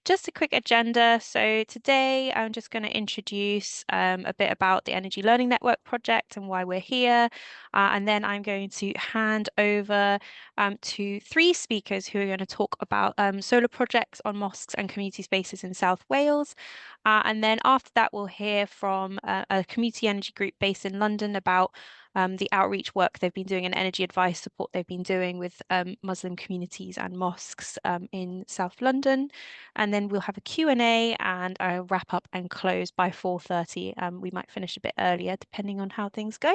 just a quick agenda. So today I'm just going to introduce a bit about the Energy Learning Network project and why we're here. And then I'm going to hand over to three speakers who are going to talk about solar projects on mosques and community spaces in South Wales. And then after that, we'll hear from a community energy group based in London about the outreach work they've been doing and energy advice support they've been doing with Muslim communities and mosques in South London. And then we'll have a Q&A and a wrap up and close by 4:30. We might finish a bit earlier depending on how things go.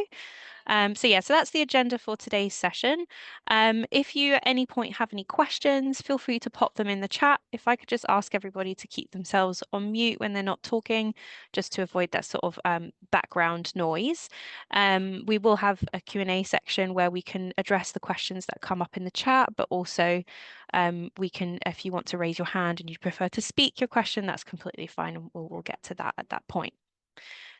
So that's the agenda for today's session. If you at any point have any questions, feel free to pop them in the chat. If I could just ask everybody to keep themselves on mute when they're not talking, just to avoid that sort of background noise. We will have a Q&A section where we can address the questions that come up in the chat, but also we can, if you want to raise your hand and you prefer to speak your question, that's completely fine, and we'll get to that at that point.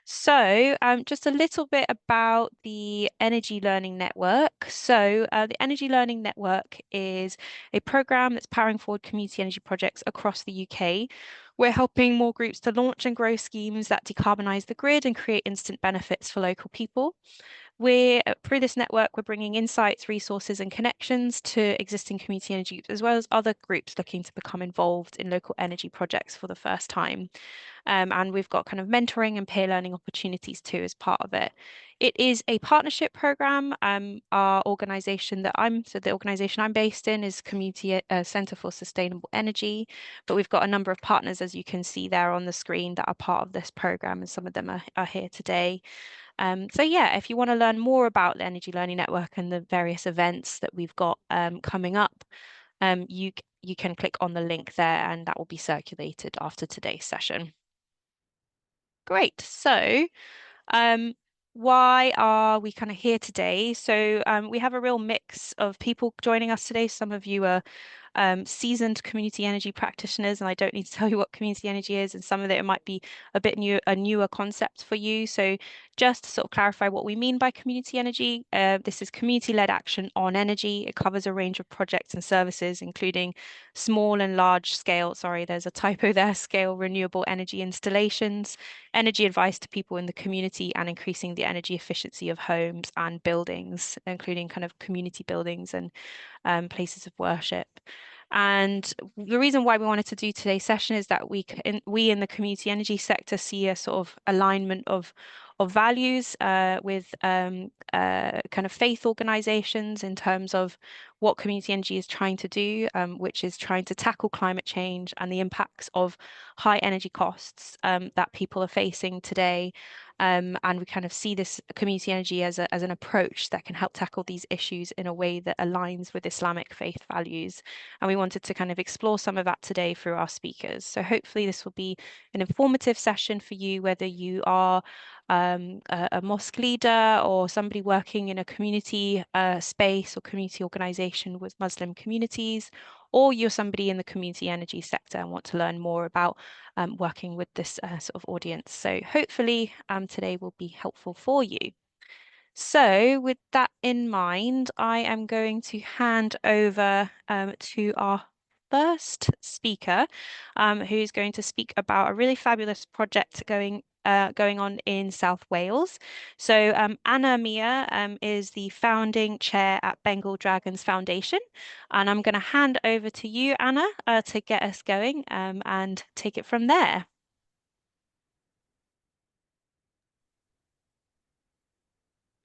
So just a little bit about the Energy Learning Network. So the Energy Learning Network is a program that's powering forward community energy projects across the UK. We're helping more groups to launch and grow schemes that decarbonise the grid and create instant benefits for local people. Through this network, we're bringing insights, resources, and connections to existing community energy groups, as well as other groups looking to become involved in local energy projects for the first time. And we've got kind of mentoring and peer learning opportunities too as part of it. It is a partnership program. The organization I'm based in is Community Centre for Sustainable Energy, but we've got a number of partners, as you can see there on the screen, that are part of this program, and some of them are here today. If you want to learn more about the Energy Learning Network and the various events that we've got coming up, you can click on the link there, and that will be circulated after today's session. Great. So why are we kind of here today? So we have a real mix of people joining us today. Some of you are seasoned community energy practitioners, and I don't need to tell you what community energy is, and some of it might be a newer concept for you. So just to sort of clarify what we mean by community energy, this is community-led action on energy. It covers a range of projects and services, including small and large scale, sorry, there's a typo there, scale renewable energy installations, energy advice to people in the community, and increasing the energy efficiency of homes and buildings, including kind of community buildings and places of worship. And the reason why we wanted to do today's session is that we in the community energy sector see a sort of alignment of values with kind of faith organizations in terms of what community energy is trying to do, which is trying to tackle climate change and the impacts of high energy costs that people are facing today. And we kind of see this community energy as an approach that can help tackle these issues in a way that aligns with Islamic faith values. And we wanted to kind of explore some of that today through our speakers. So hopefully this will be an informative session for you, whether you are a mosque leader or somebody working in a community space or community organization with Muslim communities, or you're somebody in the community energy sector and want to learn more about working with this sort of audience. So hopefully today will be helpful for you. So with that in mind, I am going to hand over to our first speaker, who's going to speak about a really fabulous project going on in South Wales. So Anna Mia is the founding chair at Bengal Dragons Foundation, and I'm going to hand over to you, Anna, to get us going and take it from there.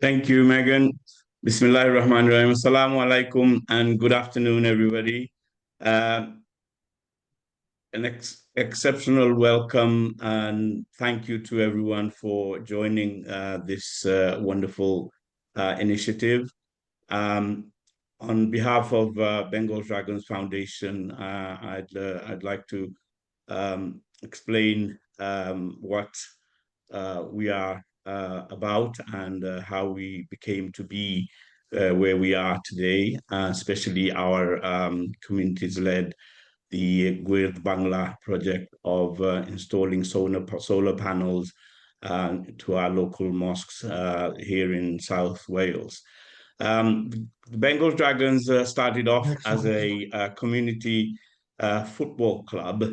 Thank you, Megan. Bismillahirrahmanirrahim. Assalamu alaikum and good afternoon, everybody. An exceptional welcome and thank you to everyone for joining this wonderful initiative. On behalf of Bengal Dragons Foundation, I'd like to explain what we are about and how we became to be where we are today, especially our communities-led the Gwird Bangla project of installing solar panels to our local mosques here in South Wales. The Bengal Dragons started off as a community football club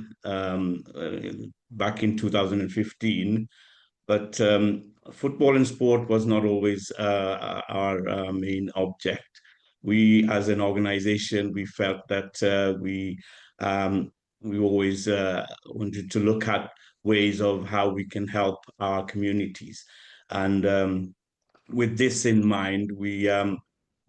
back in 2015. But football and sport was not always our main object. We, as an organization, we felt that um, we always wanted to look at ways of how we can help our communities. And with this in mind, we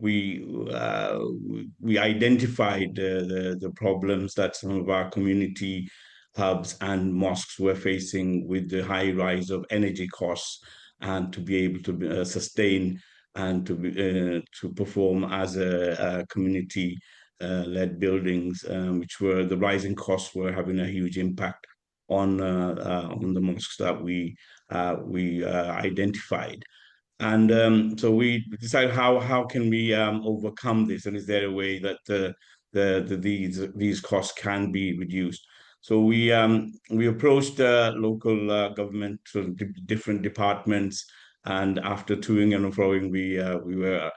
we identified the problems that some of our community hubs and mosques were facing with the high rise of energy costs, and to be able to sustain and to perform as a community led buildings, which were the rising costs were having a huge impact on the mosques that we identified. And so we decided how can we overcome this, and is there a way that these costs can be reduced? So we approached local government, sort of different departments, and after toing and froing, we were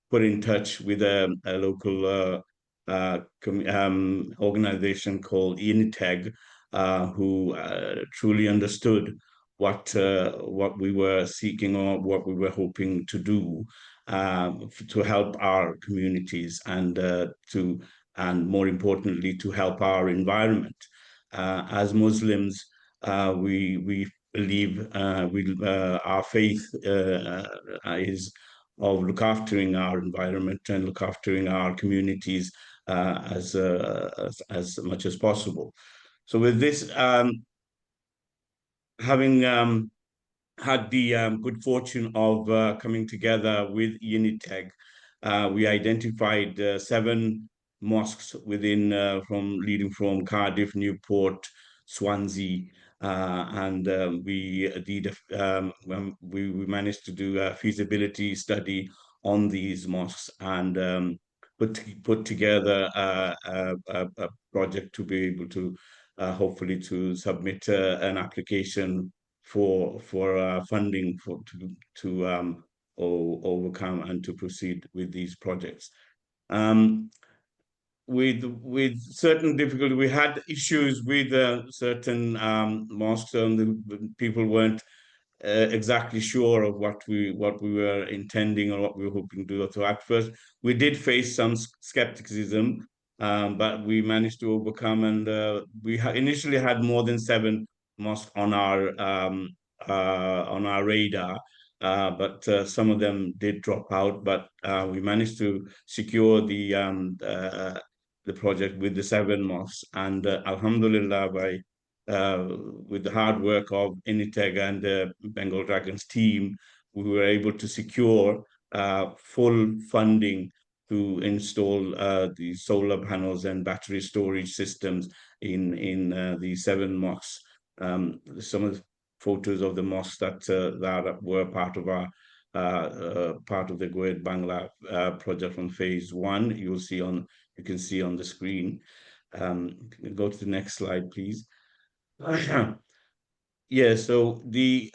put in touch with a local organization called Uniteg, who truly understood what we were seeking or what we were hoping to do to help our communities and more importantly to help our environment. As Muslims, we believe our faith is of look aftering our environment and look aftering our communities as much as possible. So with this, having had the good fortune of coming together with Uniteg, we identified seven mosques within from leading from Cardiff, Newport, Swansea, and we managed to do a feasibility study on these mosques and put together a project to be able to hopefully to submit an application for funding to overcome and to proceed with these projects. Um, with certain difficulty, we had issues with certain mosques, and the people weren't exactly sure of what we were intending or what we were hoping to do. So at first, we did face some skepticism, but we managed to overcome. And we initially had more than seven mosques on our radar. But some of them did drop out. But we managed to secure the project with the seven mosques, and Alhamdulillah, with the hard work of Initeg and the Bengal Dragons team, we were able to secure full funding to install the solar panels and battery storage systems in the seven mosques. Some of the photos of the mosques that were part of our part of the Great Bangla project from phase one. You can see on the screen. Go to the next slide, please. Yeah, so we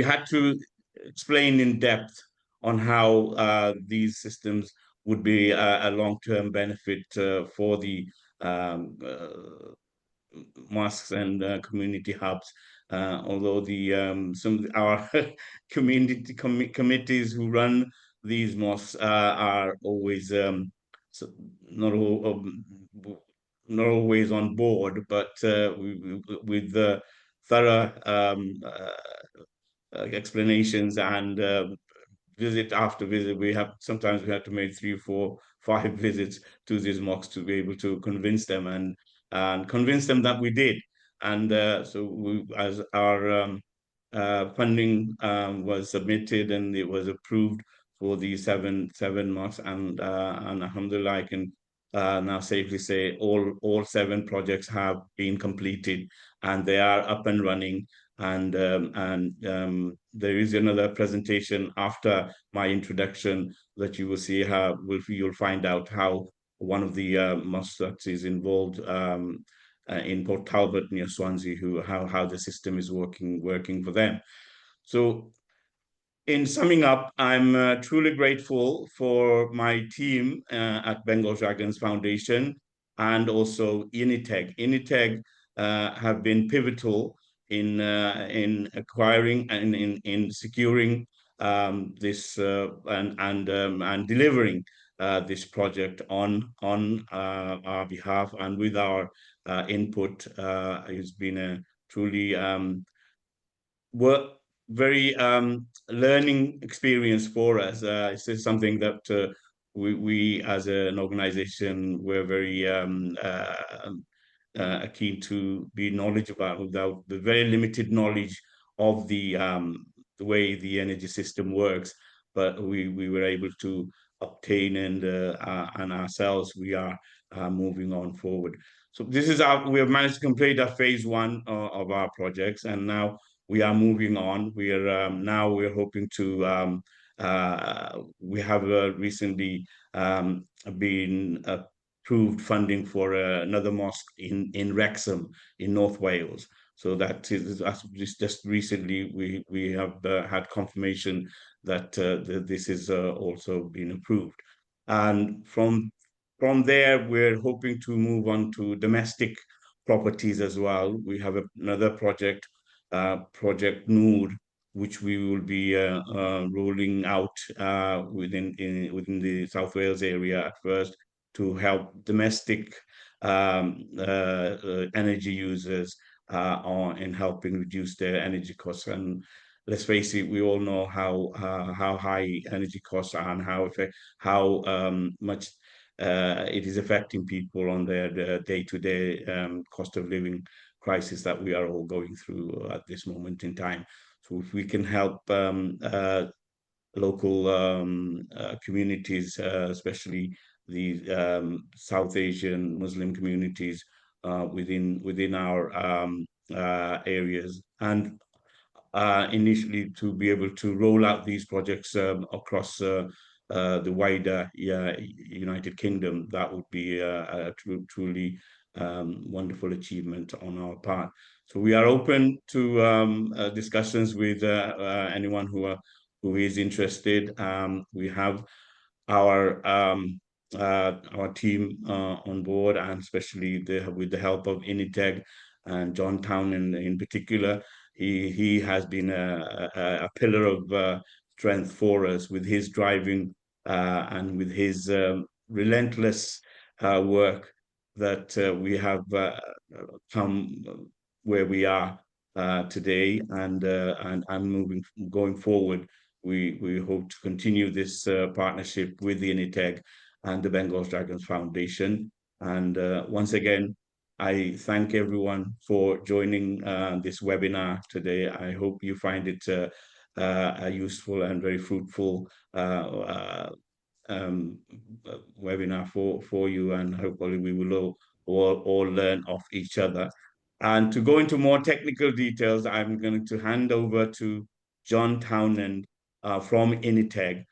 had to explain in depth on how these systems would be a long-term benefit for the um, uh, mosques and community hubs. Although some of our community committees who run these mosques are always so not all, not always on board, but with the thorough explanations and visit after visit, we have to make 3, 4, 5 visits to these mosques to be able to convince them and convince them that we did. And so as our funding was submitted and it was approved for the seven mosques, and alhamdulillah, I can now safely say all seven projects have been completed and they are up and running. And there is another presentation after my introduction that you will see how you'll find out how one of the mosques that is involved in Port Talbot near Swansea, how the system is working for them. So in summing up, I'm truly grateful for my team at Bengal Dragons Foundation. and also Initeg. Initeg have been pivotal in acquiring and in securing this and delivering this project on our behalf and with our input. It's been a truly work very learning experience for us. This is something that we as an organization were very keen to be knowledgeable about. Without the very limited knowledge of the way the energy system works, but we were able to obtain and ourselves we are moving on forward. So this is we have managed to complete our phase one of our projects, and now we are moving on. We are now we're hoping to we have recently been approved funding for another mosque in Wrexham in North Wales. So that is just recently we have had confirmation that this is also been approved, and from there we're hoping to move on to domestic properties as well. We have another project, Project Noor, which we will be rolling out within the South Wales area at first to help domestic energy users in helping reduce their energy costs. And let's face it, we all know how high energy costs are and how much it is affecting people on their day-to-day cost of living crisis that we are all going through at this moment in time. So if we can help local communities, especially the South Asian Muslim communities within our areas, and initially to be able to roll out these projects across the wider United Kingdom, that would be a truly wonderful achievement on our part. So we are open to discussions with anyone who is interested. We have our our team on board, and especially with the help of Initeg and John Town in particular. He has been a pillar of strength for us with his driving and with his relentless work that we have come where we are today, and moving going forward. We hope to continue this partnership with the Initeg and the Bengal Dragons Foundation. And once again, I thank everyone for joining this webinar today. I hope you find it a useful and very fruitful um, webinar for you, and hopefully we will all learn off each other. And to go into more technical details, I'm going to hand over to John Townend from Initeg,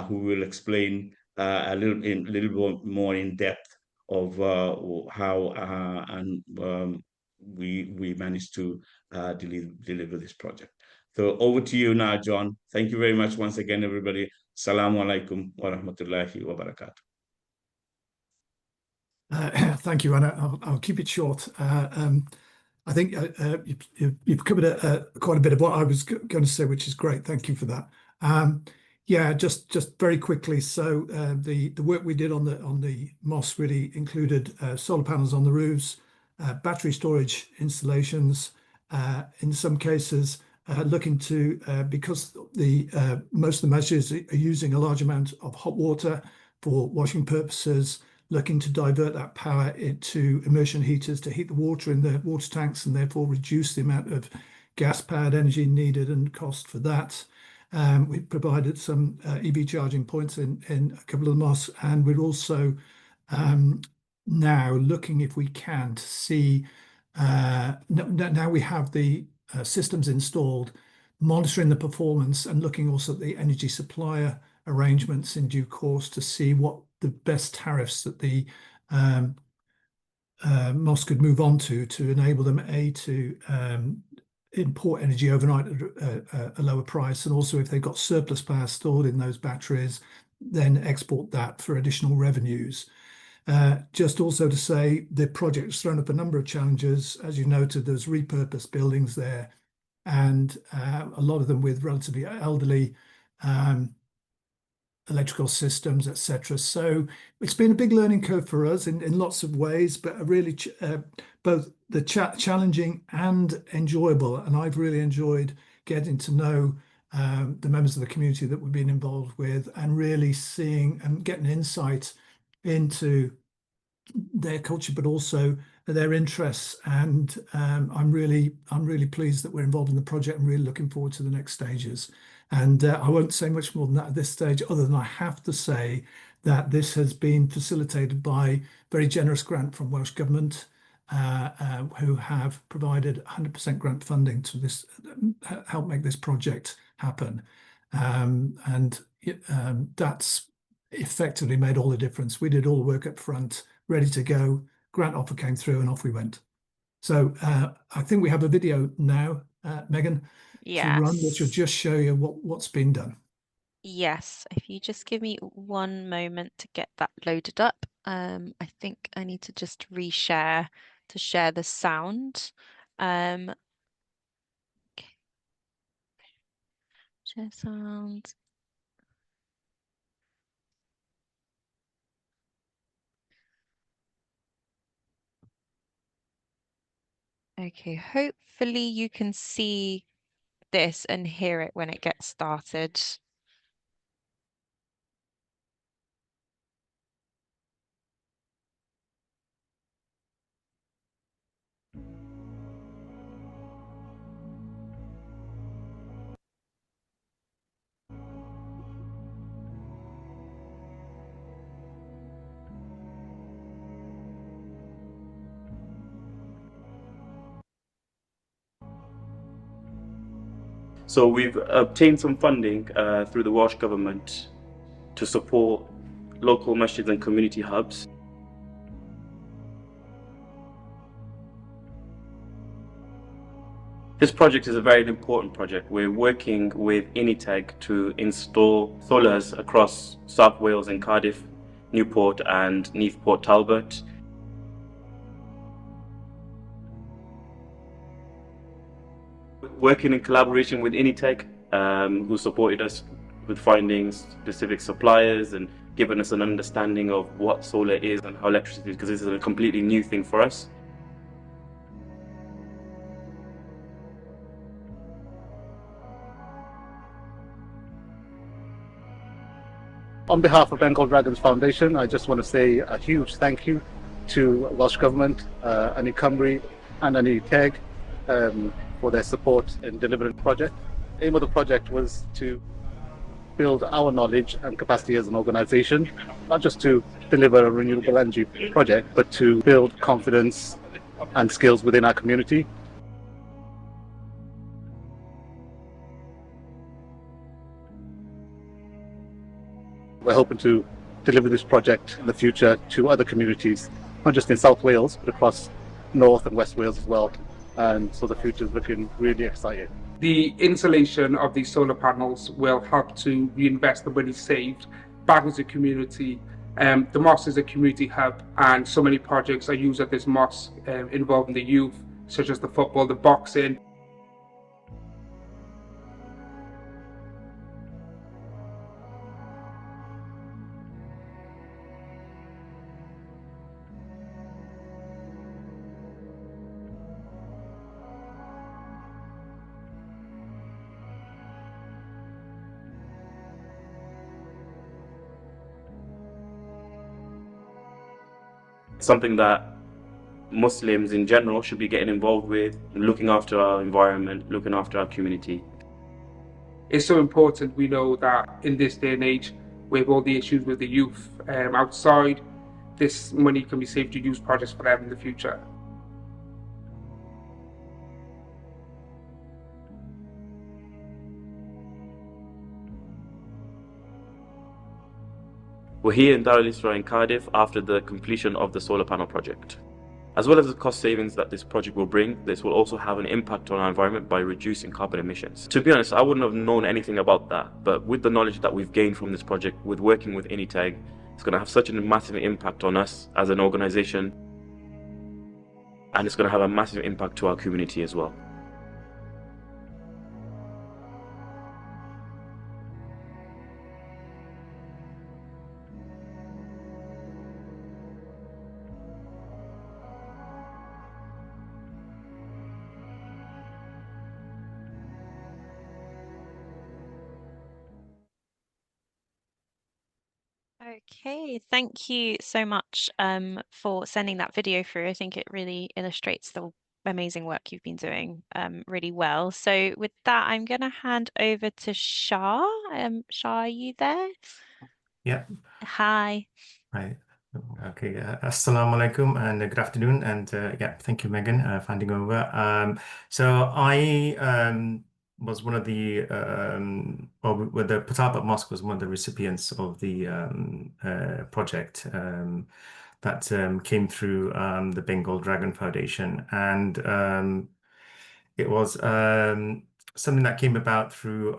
who will explain a little more in depth of how and we managed to deliver this project. So over to you now, John. Thank you very much once again, everybody. Assalamu alaikum wa rahmatullahi wa barakatuh. Thank you, Anna. I'll keep it short. I think you've covered quite a bit of what I was going to say, which is great. Thank you for that. Yeah, just very quickly. So the work we did on the mosque really included solar panels on the roofs, battery storage installations. In some cases, looking to because the most of the measures are using a large amount of hot water for washing purposes, looking to divert that power into immersion heaters to heat the water in the water tanks and therefore reduce the amount of gas-powered energy needed and cost for that. We provided some EV charging points in a couple of the mosques, and we're also now looking if we can to see, now we have the systems installed, monitoring the performance and looking also at the energy supplier arrangements in due course to see what the best tariffs that the mosque could move on to enable them to import energy overnight at a lower price, and also if they've got surplus power stored in those batteries, then export that for additional revenues. Just also to say the project has thrown up a number of challenges. As you noted, there's repurposed buildings there, and a lot of them with relatively elderly electrical systems, etc. So it's been a big learning curve for us in lots of ways, but really both the challenging and enjoyable. And I've really enjoyed getting to know the members of the community that we've been involved with, and really seeing and getting insight into their culture, but also their interests. And I'm really pleased that we're involved in the project, and really looking forward to the next stages. And I won't say much more than that at this stage, other than I have to say that this has been facilitated by a very generous grant from Welsh Government, who have provided 100% grant funding to this, help make this project happen. And that's effectively made all the difference. We did all the work up front, ready to go. Grant offer came through, and off we went. So I think we have a video now, Megan, to run, which will Yes. just show you what's been done. Yes, if you just give me one moment to get that loaded up. I think I need to just reshare to share the sound. Okay. Share sound. Okay, hopefully you can see this and hear it when it gets started. So we've obtained some funding through the Welsh Government to support local masjids and community hubs. This project is a very important project. We're working with Uniteg to install solars across South Wales and Cardiff, Newport and Neath Port Talbot. Working in collaboration with Uniteg, who supported us with finding specific suppliers and giving us an understanding of what solar is and how electricity is, because this is a completely new thing for us. On behalf of Bengal Dragons Foundation, I just want to say a huge thank you to Welsh Government, Ani Cymru and Ani Teg for their support in delivering the project. The aim of the project was to build our knowledge and capacity as an organisation, not just to deliver a renewable energy project, but to build confidence and skills within our community. We're hoping to deliver this project in the future to other communities, not just in South Wales, but across North and West Wales as well. And so the future is looking really exciting. The installation of these solar panels will help to reinvest the money saved back into the community. The mosque is a community hub, and so many projects are used at this mosque involving the youth, such as the football, the boxing. Something that Muslims in general should be getting involved with, looking after our environment, looking after our community. It's so important. We know that in this day and age, with all the issues with the youth outside, this money can be saved to use projects for them in the future. We're here in Dar el Isra in Cardiff after the completion of the solar panel project. As well as the cost savings that this project will bring, this will also have an impact on our environment by reducing carbon emissions. To be honest, I wouldn't have known anything about that, but with the knowledge that we've gained from this project, with working with Uniteg, It's going to have such a massive impact on us as an organization, and it's going to have a massive impact to our community as well. Okay, thank you so much for sending that video through. I think it really illustrates the amazing work you've been doing really well. So with that, I'm going to hand over to Shah. Shah, are you there? Yeah. Hi. Right. Okay. Assalamu alaikum and good afternoon. And yeah, thank you, Megan, for handing over. So I was one of the, well, the Patapat Mosque was one of the recipients of the project that came through the Bengal Dragon Foundation. And it was something that came about through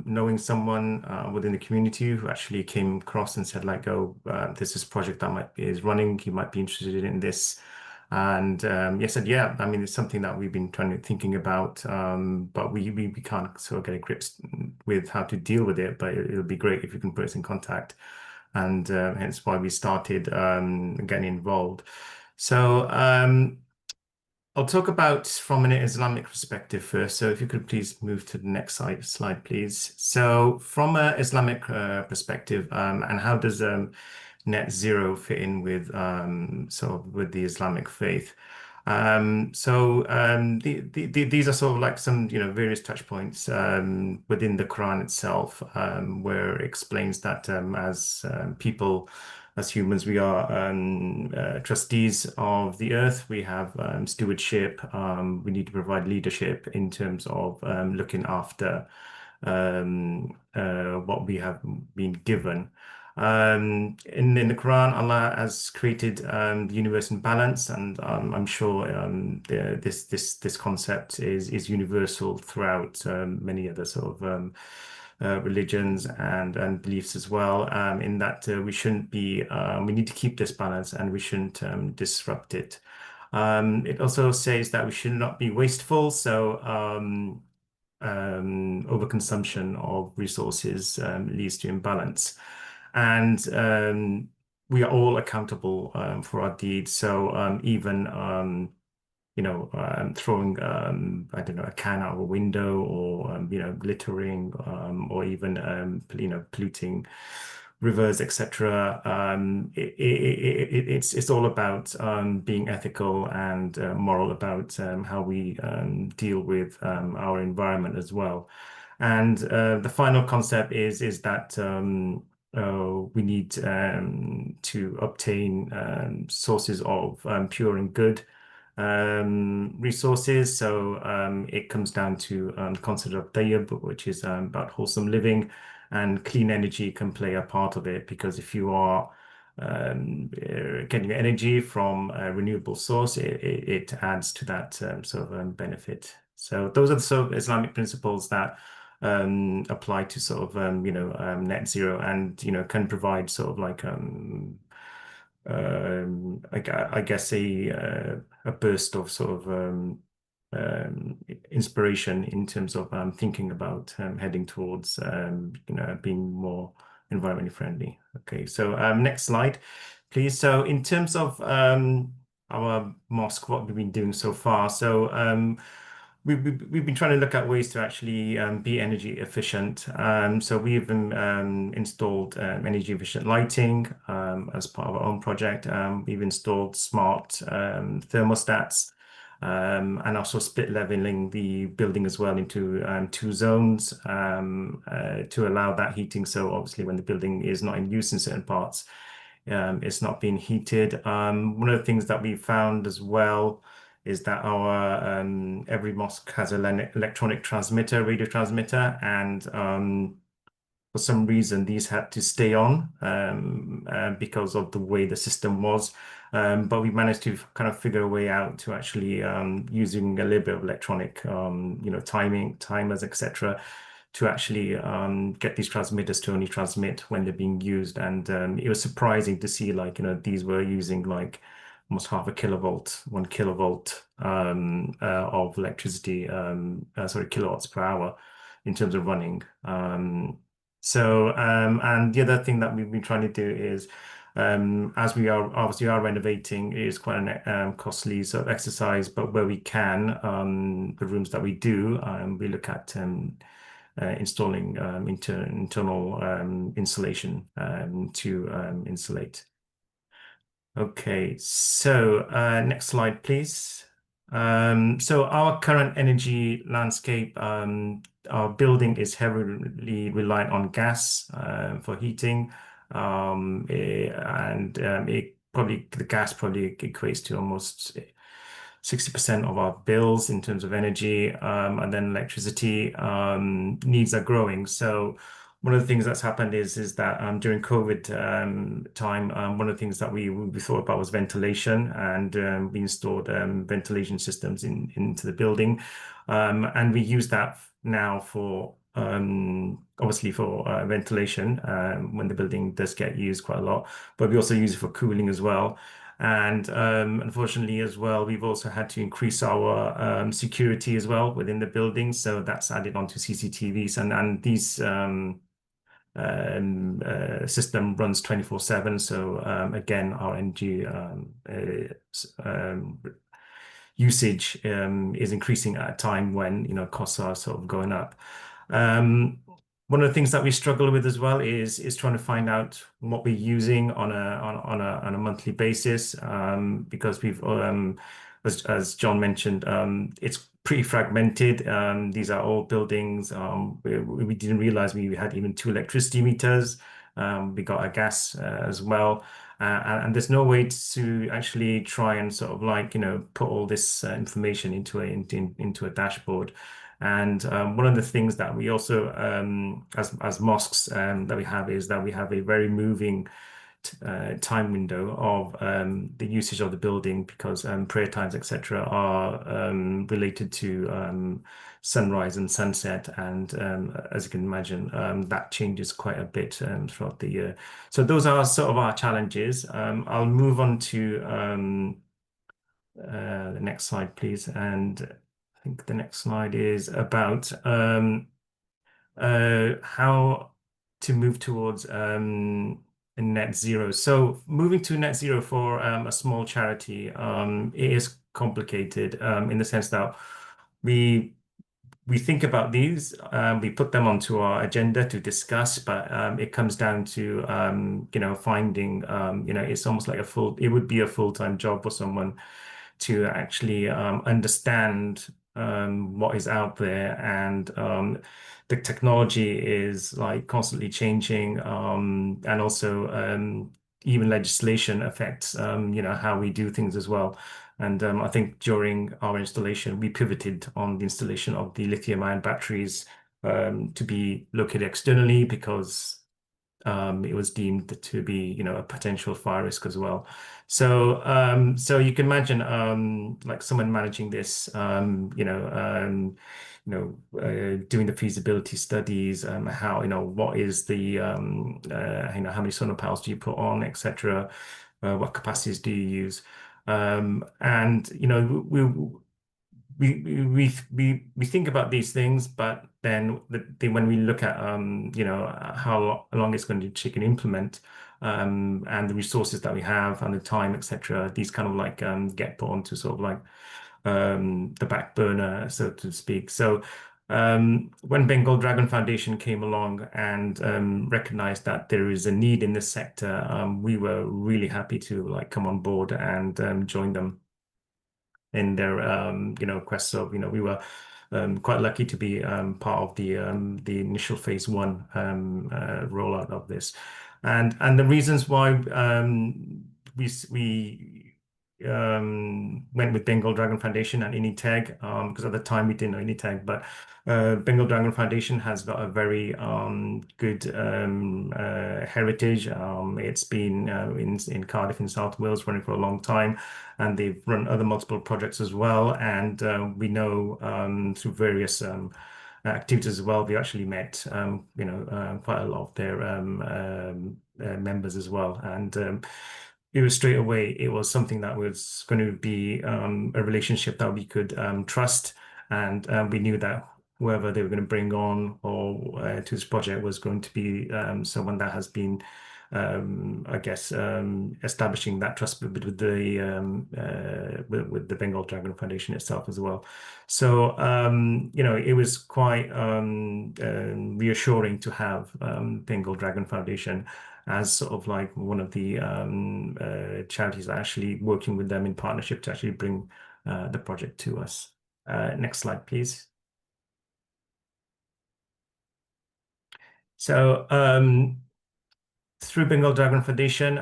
knowing someone within the community who actually came across and said, like, oh, there's this project that is running. You might be interested in this. And yes, said, yeah, I mean, it's something that we've been thinking about, but we can't sort of get a grip with how to deal with it. But it would be great if you can put us in contact. And hence why we started getting involved. So I'll talk about from an Islamic perspective first. So if you could please move to the next slide, please. So from an Islamic perspective, and how does net zero fit in with sort of with the Islamic faith? These are sort of like some, various touch points within the Quran itself, where it explains that as people, as humans, we are trustees of the earth. We have stewardship. We need to provide leadership in terms of looking after what we have been given. In the Quran, Allah has created the universe in balance, and I'm sure this concept is universal throughout many other sort of religions and beliefs as well. In that we shouldn't be, we need to keep this balance, and we shouldn't disrupt it. It also says that we should not be wasteful, so overconsumption of resources leads to imbalance. And we are all accountable for our deeds. So even throwing I don't know, a can out of a window, or littering, or even polluting rivers, etc. It's all about being ethical and moral about how we deal with our environment as well. And the final concept is that we need to obtain sources of pure and good resources. So it comes down to the concept of tayyib, which is about wholesome living, and clean energy can play a part of it, because if you are getting your energy from a renewable source, it adds to that sort of benefit. So those are the sort of Islamic principles that apply to sort of net zero, and can provide sort of like I guess a burst of sort of inspiration in terms of thinking about heading towards being more environmentally friendly. Okay, so next slide, please. So in terms of our mosque, what we've been doing so far. So we've been trying to look at ways to actually be energy efficient. So we've installed energy efficient lighting as part of our own project. We've installed smart thermostats, and also split leveling the building as well into two zones to allow that heating. So obviously when the building is not in use in certain parts, it's not being heated. One of the things that we found as well is that our every mosque has an electronic transmitter, radio transmitter, and for some reason these had to stay on because of the way the system was. But we managed to kind of figure a way out to actually using a little bit of electronic, timers, etc., to actually get these transmitters to only transmit when they're being used. And it was surprising to see, like, these were using like almost half a kilovolt, 1 kilovolt of electricity, sorry, kilowatts per hour in terms of running. And the other thing that we've been trying to do is, as we are obviously are renovating, it is quite an costly sort of exercise, but where we can, the rooms that we do, we look at installing internal insulation to insulate. Okay, so next slide, please. So our current energy landscape, our building is heavily reliant on gas for heating, the gas probably equates to almost 60% of our bills in terms of energy, and then electricity needs are growing. So one of the things that's happened is that during COVID time, one of the things that we thought about was ventilation, and we installed ventilation systems into the building, and we use that now for obviously for ventilation when the building does get used quite a lot, but we also use it for cooling as well. And unfortunately, as well, we've also had to increase our security as well within the building. So that's added onto CCTVs, and these system runs 24/7. So again, our energy usage is increasing at a time when costs are sort of going up. One of the things that we struggle with as well is trying to find out what we're using on a monthly basis, because we've as John mentioned, it's pretty fragmented. These are all buildings. We didn't realize we had even 2 electricity meters. We got a gas as well. And there's no way to actually try and sort of like, put all this information into a dashboard. And one of the things that we also, as mosques, that we have is that we have a very moving time window of the usage of the building, because prayer times, etc., are related to sunrise and sunset, and as you can imagine, that changes quite a bit throughout the year. So those are sort of our challenges. I'll move on to the next slide, please. And I think the next slide is about how to move towards net zero. So moving to net zero for a small charity, it is complicated in the sense that we think about these, we put them onto our agenda to discuss, but it comes down to finding, it's almost like it would be a full-time job for someone to actually understand what is out there, and the technology is like constantly changing, and also even legislation affects how we do things as well. And I think during our installation, we pivoted on the installation of the lithium-ion batteries to be located externally, because it was deemed to be, a potential fire risk as well. So, so you can imagine, like someone managing this, doing the feasibility studies, how, what is the, how many solar panels do you put on, etc. What capacities do you use? And, we think about these things, but then when we look at how long it's going to take to implement, and the resources that we have and the time, etc., these kind of like get put onto sort of like the back burner, so to speak. So when Bengal Dragon Foundation came along and recognized that there is a need in this sector, we were really happy to like come on board and join them in their quest of, we were quite lucky to be part of the initial phase 1 rollout of this, and the reasons why we went with Bengal Dragon Foundation and Initeg, because at the time we didn't know Initeg, but Bengal Dragon Foundation has got a very good heritage. It's been in Cardiff in South Wales running for a long time, and they've run other multiple projects as well. And we know through various activities as well. We actually met, quite a lot of their members as well, and it was straight away. It was something that was going to be a relationship that we could trust, and we knew that whoever they were going to bring on or to this project was going to be someone that has been I guess establishing that trust with the Bengal Dragon Foundation itself as well. So it was quite reassuring to have Bengal Dragon Foundation as sort of like one of the charities actually working with them in partnership to actually bring the project to us. Next slide, please. So through Bengal Dragon Foundation,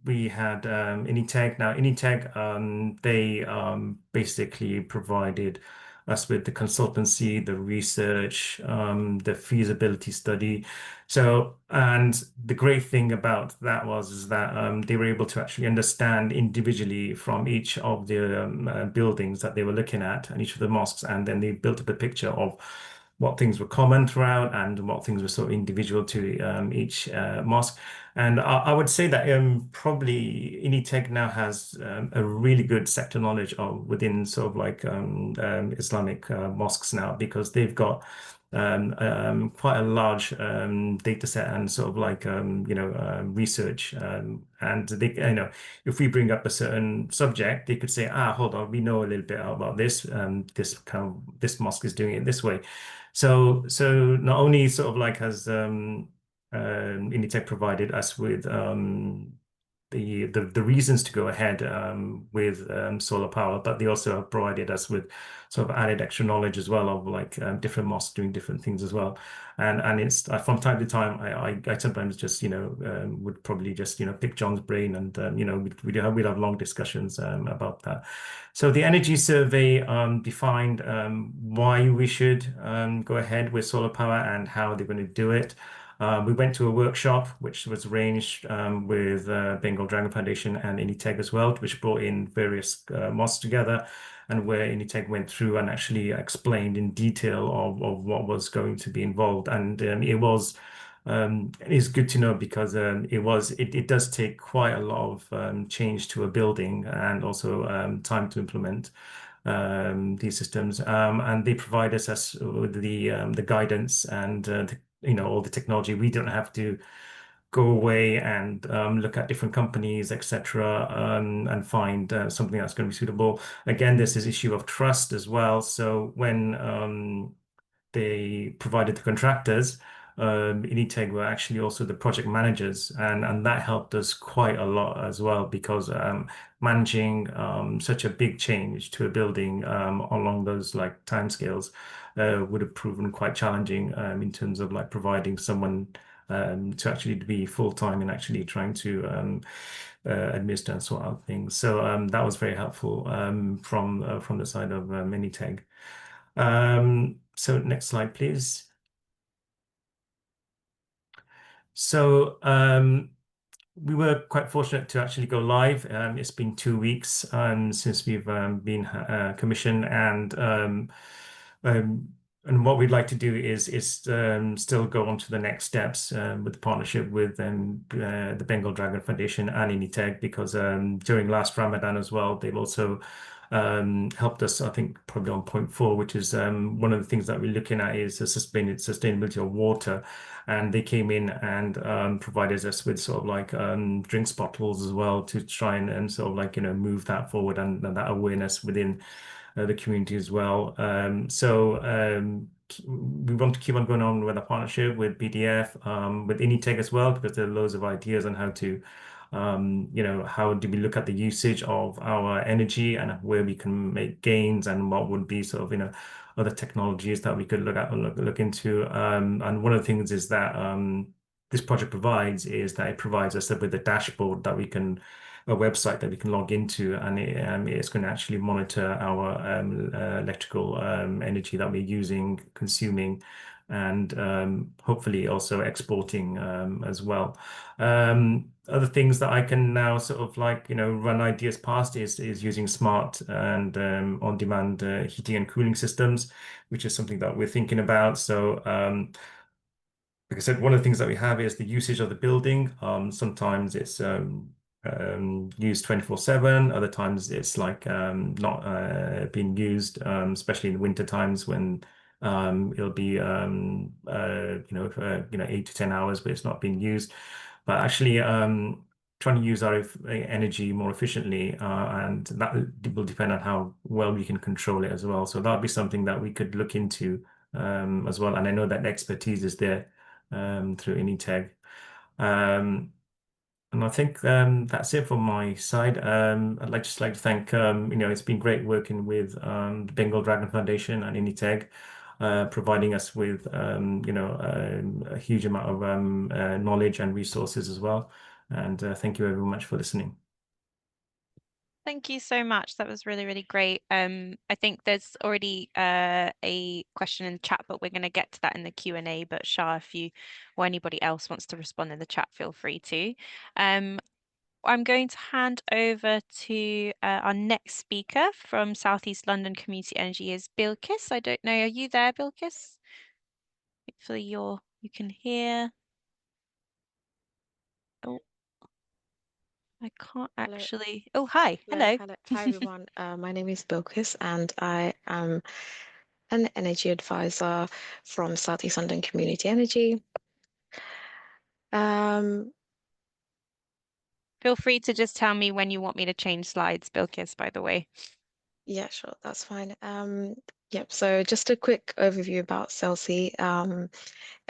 we had Initech. Now, Initech, they basically provided us with the consultancy, the research, the feasibility study. So, and the great thing about that is that they were able to actually understand individually from each of the buildings that they were looking at and each of the mosques, and then they built up a picture of what things were common throughout and what things were sort of individual to each mosque. And I would say that probably Initech now has a really good sector knowledge of within sort of like Islamic mosques now, because they've got quite a large data set and sort of like research, and they if we bring up a certain subject, they could say, hold on, we know a little bit about this, this mosque is doing it this way. So not only sort of like has Initech provided us with the reasons to go ahead with solar power, but they also have provided us with sort of added extra knowledge as well of like different mosques doing different things as well. And it's from time to time I sometimes just would probably just pick John's brain, and we'd have long discussions about that. So the energy survey defined why we should go ahead with solar power and how they're going to do it. We went to a workshop which was arranged with Bengal Dragon Foundation and Initech as well, which brought in various mosques together, and where Initech went through and actually explained in detail of what was going to be involved. And it's good to know, because it does take quite a lot of change to a building, and also time to implement these systems. And they provide us with the guidance and all the technology. We don't have to go away and look at different companies, etc., and find something that's going to be suitable. Again, there's this issue of trust as well. So when they provided the contractors, Initech were actually also the project managers, and that helped us quite a lot as well, because managing such a big change to a building along those like timescales would have proven quite challenging in terms of like providing someone to actually be full-time and actually trying to administer and sort out things. So that was very helpful from the side of Initech. So next slide, please. So we were quite fortunate to actually go live. It's been 2 weeks since we've been commissioned, and what we'd like to do is still go on to the next steps with the partnership with the Bengal Dragon Foundation and Initech, because during last Ramadan as well, they've also helped us, I think, probably on point 4, which is one of the things that we're looking at is the sustainability of water. And they came in and provided us with sort of like drinks bottles as well, to try and sort of like move that forward, and that awareness within the community as well. We want to keep on going on with a partnership with BDF, with Initech as well, because there are loads of ideas on how to how do we look at the usage of our energy and where we can make gains, and what would be sort of other technologies that we could look into. And one of the things is that this project provides is that it provides us with a dashboard that we can, a website that we can log into, and it's going to actually monitor our electrical energy that we're using, consuming, and hopefully also exporting as well. other things that I can now sort of like, run ideas past is using smart and on-demand heating and cooling systems, which is something that we're thinking about. So, like I said, one of the things that we have is the usage of the building. Sometimes it's used 24/7. Other times it's like not being used, especially in the winter times when it'll be 8 to 10 hours, but it's not being used. But actually, trying to use our energy more efficiently, and that will depend on how well we can control it as well. So that'll be something that we could look into as well. And I know that expertise is there through Anytech. And I think that's it from my side. I'd just like to thank, it's been great working with the Bengal Dragon Foundation and Anytech, providing us with, a huge amount of knowledge and resources as well. And thank you very much for listening. Thank you so much. That was really, really great. I think there's already a question in the chat, but we're going to get to that in the Q&A. But Shah, if you or anybody else wants to respond in the chat, feel free to. I'm going to hand over to our next speaker from Southeast London Community Energy is Bilkis. I don't know, are you there, Bilkis? Hopefully you can hear. Oh, I can't Hello. actually. Oh, hi. Hello. Hi, everyone. My name is Bilkis, and I am an energy advisor from Southeast London Community Energy. Feel free to just tell me when you want me to change slides, Bilkis, by the way. Yeah, sure, that's fine. Yep, so just a quick overview about CELSI.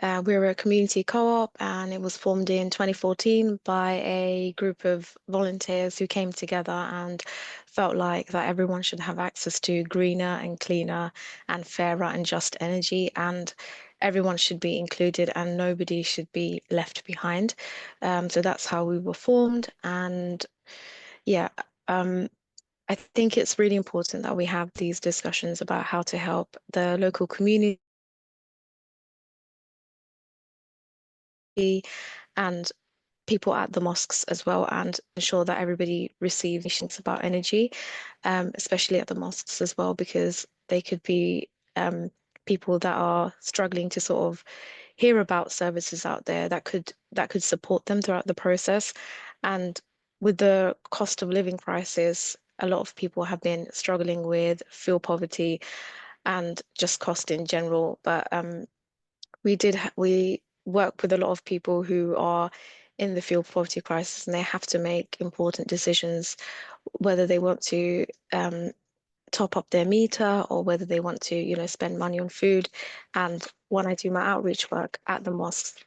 We're a community co-op, and it was formed in 2014 by a group of volunteers who came together and felt like that everyone should have access to greener and cleaner and fairer and just energy, and everyone should be included and nobody should be left behind. So that's how we were formed, and yeah. I think it's really important that we have these discussions about how to help the local community and people at the mosques as well, and ensure that everybody receives information about energy, especially at the mosques as well, because they could be people that are struggling to sort of hear about services out there that could support them throughout the process. And with the cost of living crisis, a lot of people have been struggling with fuel poverty and just cost in general. But we work with a lot of people who are in the fuel poverty crisis, and they have to make important decisions whether they want to top up their meter or whether they want to, spend money on food. And when I do my outreach work at the mosques,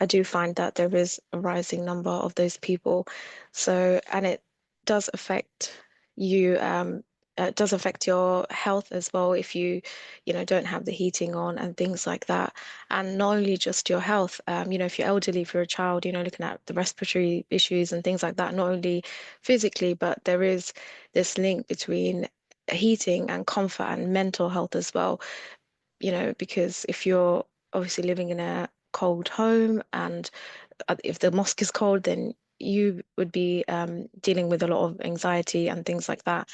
I do find that there is a rising number of those people. So, and it does affect you, it does affect your health as well if you don't have the heating on and things like that. And not only just your health, if you're elderly, if you're a child, looking at the respiratory issues and things like that, not only physically, but there is this link between heating and comfort and mental health as well, because if you're obviously living in a cold home, and if the mosque is cold, then you would be dealing with a lot of anxiety and things like that.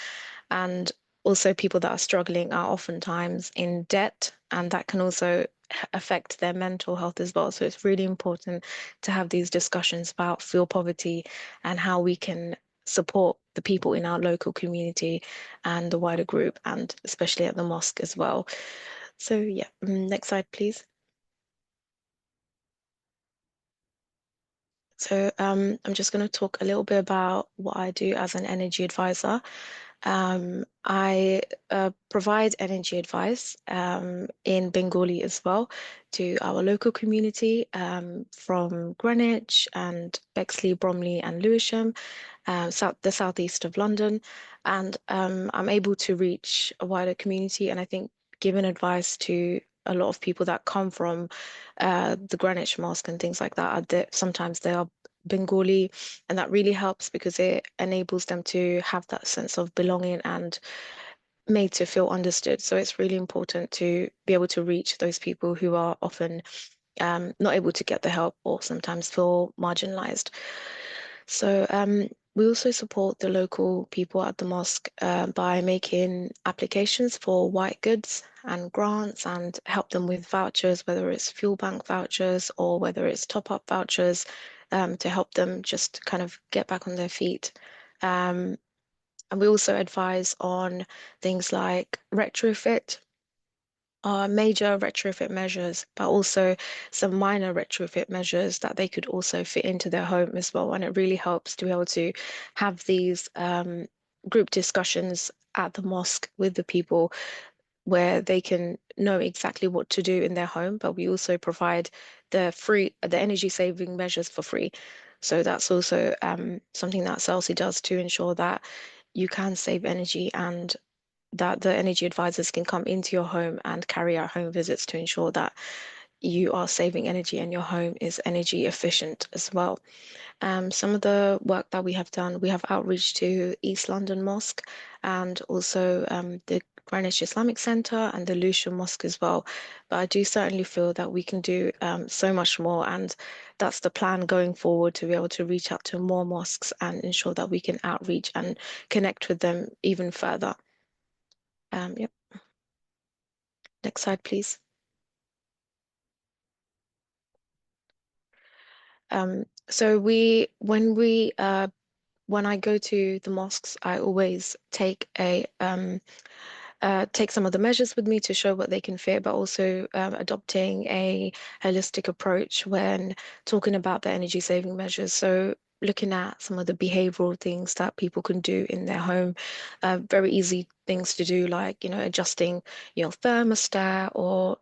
And also, people that are struggling are oftentimes in debt, and that can also affect their mental health as well. So it's really important to have these discussions about fuel poverty and how we can support the people in our local community and the wider group, and especially at the mosque as well. So yeah, next slide, please. So I'm just going to talk a little bit about what I do as an energy advisor. I provide energy advice in Bengali as well to our local community from Greenwich and Bexley, Bromley and Lewisham, the southeast of London. And I'm able to reach a wider community, and I think giving advice to a lot of people that come from the Greenwich Mosque and things like that, sometimes they are Bengali, and that really helps because it enables them to have that sense of belonging and made to feel understood. So it's really important to be able to reach those people who are often not able to get the help or sometimes feel marginalized. So we also support the local people at the mosque by making applications for white goods and grants and help them with vouchers, whether it's fuel bank vouchers or whether it's top-up vouchers, to help them just kind of get back on their feet. And we also advise on things like retrofit, major retrofit measures, but also some minor retrofit measures that they could also fit into their home as well. And it really helps to be able to have these group discussions at the mosque with the people where they can know exactly what to do in their home, but we also provide the energy saving measures for free. So that's also something that CELSI does to ensure that you can save energy and that the energy advisors can come into your home and carry out home visits to ensure that you are saving energy and your home is energy efficient as well. Some of the work that we have done, we have outreach to East London Mosque and also the Greenwich Islamic Centre and the Lucian Mosque as well. But I do certainly feel that we can do so much more, and that's the plan going forward, to be able to reach out to more mosques and ensure that we can outreach and connect with them even further. Yep. Next slide, please. So when I go to the mosques, I always take take some of the measures with me to show what they can fit, but also adopting a holistic approach when talking about the energy saving measures. So looking at some of the behavioral things that people can do in their home, very easy things to do, like, adjusting your thermostat or,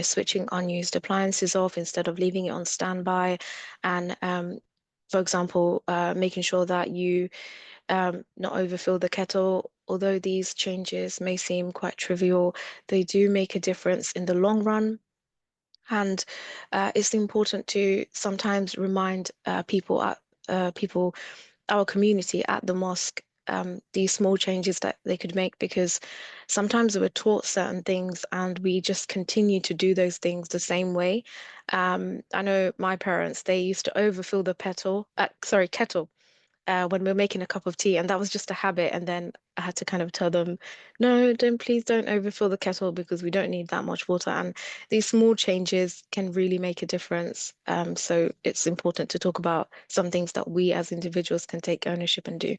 switching unused appliances off instead of leaving it on standby. And for example, making sure that you not overfill the kettle. Although these changes may seem quite trivial, they do make a difference in the long run. And it's important to sometimes remind people, our community at the mosque, these small changes that they could make, because sometimes we're taught certain things and we just continue to do those things the same way. I know my parents, they used to overfill the kettle when we are making a cup of tea, and that was just a habit. And then I had to kind of tell them, no, please don't overfill the kettle because we don't need that much water. And these small changes can really make a difference. So it's important to talk about some things that we as individuals can take ownership and do.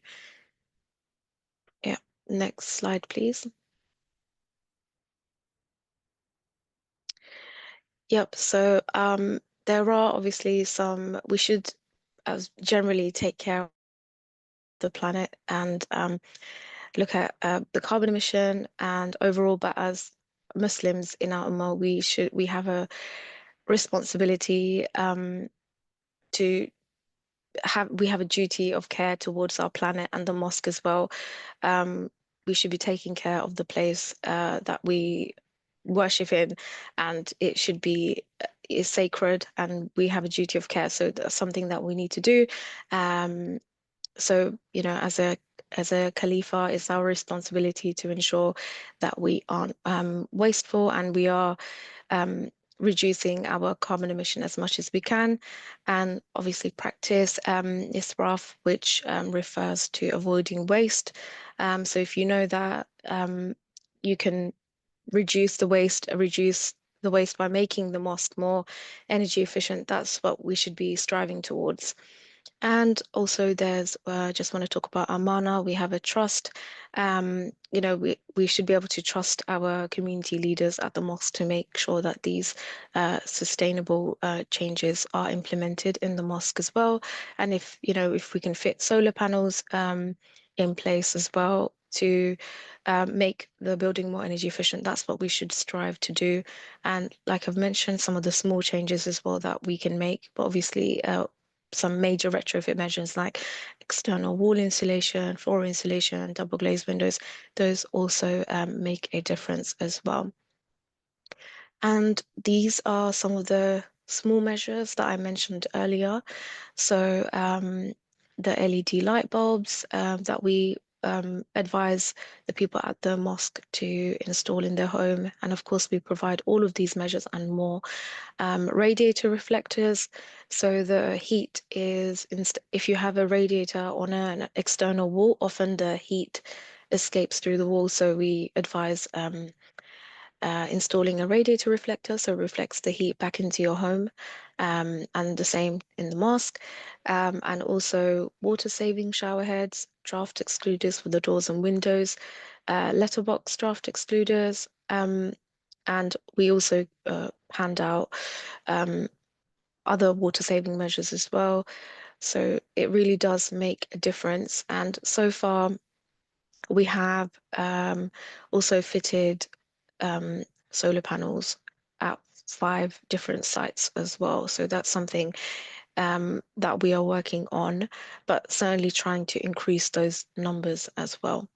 Yeah. Next slide, please. Yep. So there are obviously we should generally take care of the planet and look at the carbon emission and overall. But as Muslims in our ummah, we have a responsibility to we have a duty of care towards our planet and the mosque as well. We should be taking care of the place that we worship in, and it should be is sacred, and we have a duty of care. So that's something that we need to do. So, as a Khalifa, it's our responsibility to ensure that we aren't wasteful, and we are reducing our carbon emission as much as we can, and obviously practice israf, which refers to avoiding waste. So if you know that you can reduce the waste by making the mosque more energy efficient, that's what we should be striving towards. And also there's, just want to talk about Amana. We have a trust. We should be able to trust our community leaders at the mosque to make sure that these sustainable changes are implemented in the mosque as well. And if we can fit solar panels in place as well to make the building more energy efficient, that's what we should strive to do. And like I've mentioned, some of the small changes as well that we can make, but obviously some major retrofit measures like external wall insulation, floor insulation, double glazed windows, those also make a difference as well. And these are some of the small measures that I mentioned earlier. So the LED light bulbs that we advise the people at the mosque to install in their home. And of course, we provide all of these measures and more. Radiator reflectors. So the heat is, if you have a radiator on an external wall, often the heat escapes through the wall. So we advise installing a radiator reflector, so it reflects the heat back into your home, and the same in the mosque. And also water-saving shower heads, draft excluders for the doors and windows, letterbox draft excluders, and we also hand out other water-saving measures as well. So it really does make a difference. And so far, we have also fitted solar panels at 5 different sites as well. So that's something that we are working on, but certainly trying to increase those numbers as well.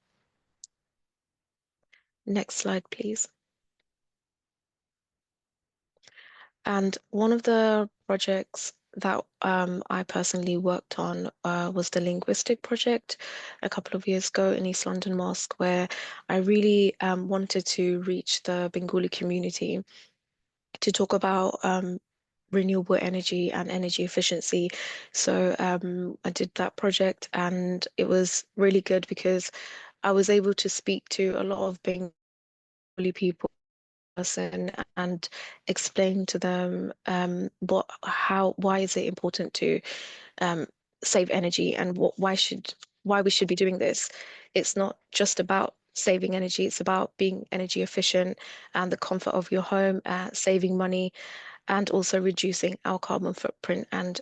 Next slide, please. And one of the projects that I personally worked on was the linguistic project a couple of years ago in East London Mosque, where I really wanted to reach the Bengali community to talk about renewable energy and energy efficiency. So I did that project, and it was really good because I was able to speak to a lot of Bengali people and explain to them why is it important to um, save energy, and why we should be doing this. It's not just about saving energy, it's about being energy efficient and the comfort of your home, saving money, and also reducing our carbon footprint. And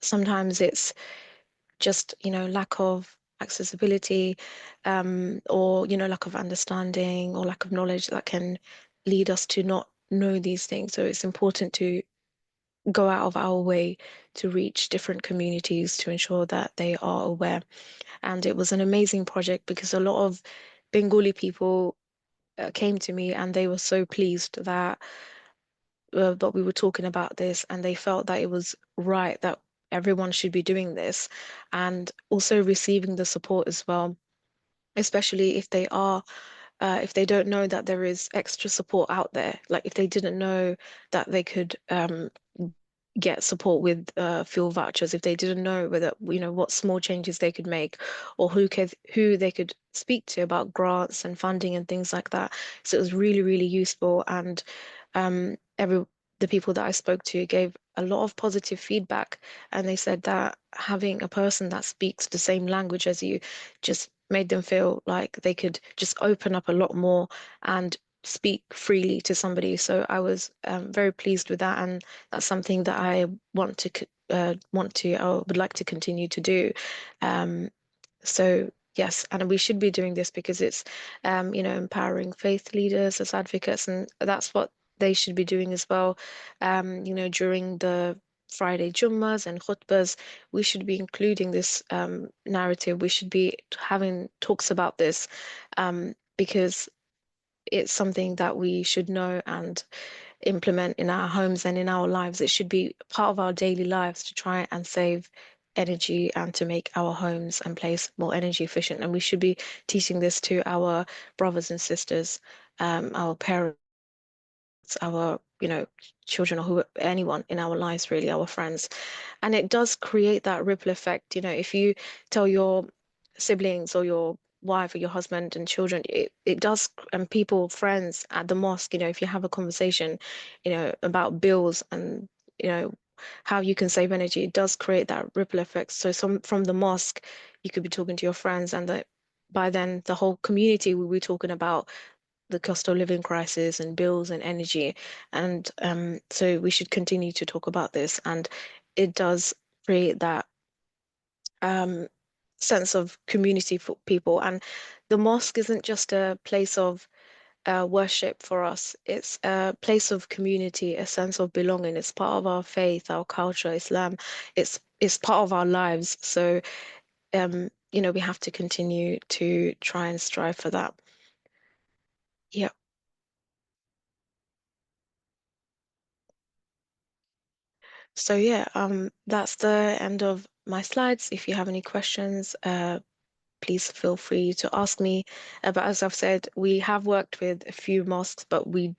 sometimes it's just, lack of accessibility, or, lack of understanding or lack of knowledge that can lead us to not know these things. So it's important to go out of our way to reach different communities to ensure that they are aware. And it was an amazing project because a lot of Bengali people came to me, and they were so pleased that we were talking about this, and they felt that it was right that everyone should be doing this, and also receiving the support as well, especially if they don't know that there is extra support out there. Like if they didn't know that they could get support with fuel vouchers, if they didn't know whether, what small changes they could make, or who they could speak to about grants and funding and things like that. So it was really, really useful. And every the people that I spoke to gave a lot of positive feedback, and they said that having a person that speaks the same language as you just made them feel like they could just open up a lot more and speak freely to somebody. So I was very pleased with that, and that's something that I would like to continue to do. Um, so yes, and we should be doing this because it's empowering faith leaders as advocates, and that's what they should be doing as well. During the Friday Jummas and khutbas, we should be including this narrative. We should be having talks about this, because it's something that we should know and implement in our homes and in our lives. It should be part of our daily lives to try and save energy and to make our homes and place more energy efficient. And we should be teaching this to our brothers and sisters, our parents, our, children, or anyone in our lives, really, our friends. And it does create that ripple effect. If you tell your siblings or your wife or your husband and children, it does, and people, friends at the mosque, if you have a conversation, about bills and, how you can save energy, it does create that ripple effect. So from the mosque, you could be talking to your friends, and that by then the whole community will be talking about the cost of living crisis and bills and energy. And so we should continue to talk about this. And it does create that um, sense of community for people. And the mosque isn't just a place of worship for us, it's a place of community, a sense of belonging. It's part of our faith, our culture, Islam. It's part of our lives. So, we have to continue to try and strive for that. Yeah. So yeah, that's the end of my slides. If you have any questions, please feel free to ask me. But as I've said, we have worked with a few mosques, but we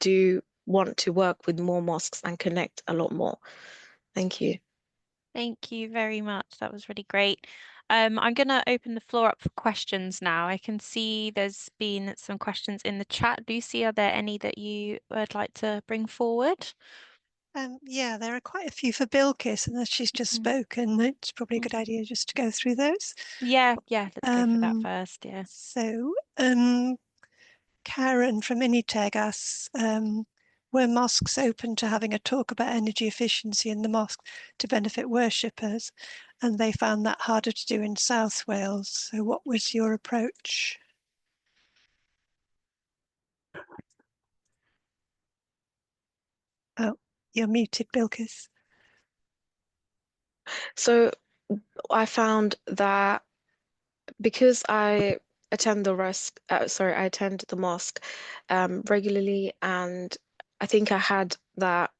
do want to work with more mosques and connect a lot more. Thank you. Thank you very much. That was really great. I'm going to open the floor up for questions now. I can see there's been some questions in the chat. Lucy, are there any that you would like to bring forward? Yeah, there are quite a few for Bilkis, and as she's just spoken, it's probably a good idea just to go through those. Yeah, let's go for that first. Yeah. So, Karen from Initeg asks, were mosques open to having a talk about energy efficiency in the mosque to benefit worshippers? And they found that harder to do in South Wales. So what was your approach? Oh, you're muted, Bilkis. So I found that because I attend I attend the mosque regularly, and I think I had that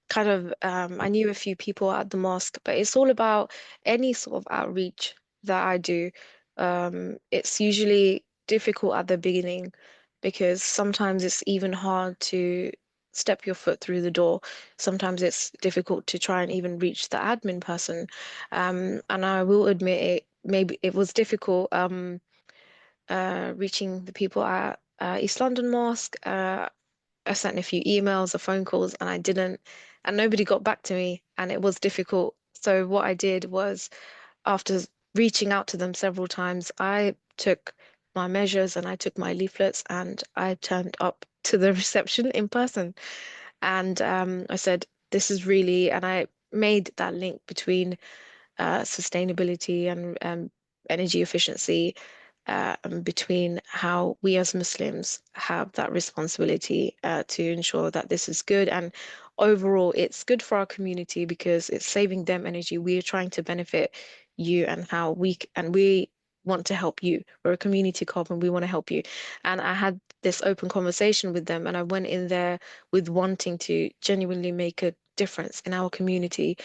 kind of I knew a few people at the mosque, but it's all about any sort of outreach that I do. It's usually difficult at the beginning because sometimes it's even hard to step your foot through the door. Sometimes it's difficult to try and even reach the admin person. And I will admit maybe it was difficult reaching the people at East London Mosque. I sent a few emails or phone calls and nobody got back to me, and it was difficult. So what I did was, after reaching out to them several times, I took my measures and I took my leaflets and I turned up to the reception in person. And I said, this is really, and I made that link between sustainability and energy efficiency, and between how we as Muslims have that responsibility to ensure that this is good. And overall, it's good for our community because it's saving them energy. We are trying to benefit you, and we want to help you. We're a community co-op and we want to help you. And I had this open conversation with them, and I went in there with wanting to genuinely make a difference in our community.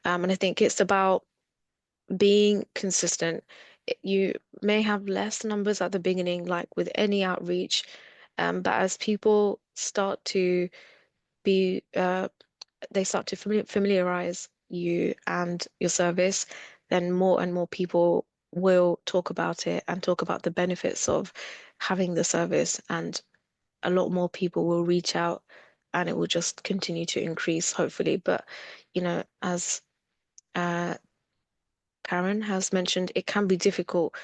And I think it's about being consistent. You may have less numbers at the beginning, like with any outreach, but as people start to be, they start to familiarize you and your service, then more and more people will talk about it and talk about the benefits of having the service, and a lot more people will reach out, and it will just continue to increase, hopefully. But, as uh, Karen has mentioned, it can be difficult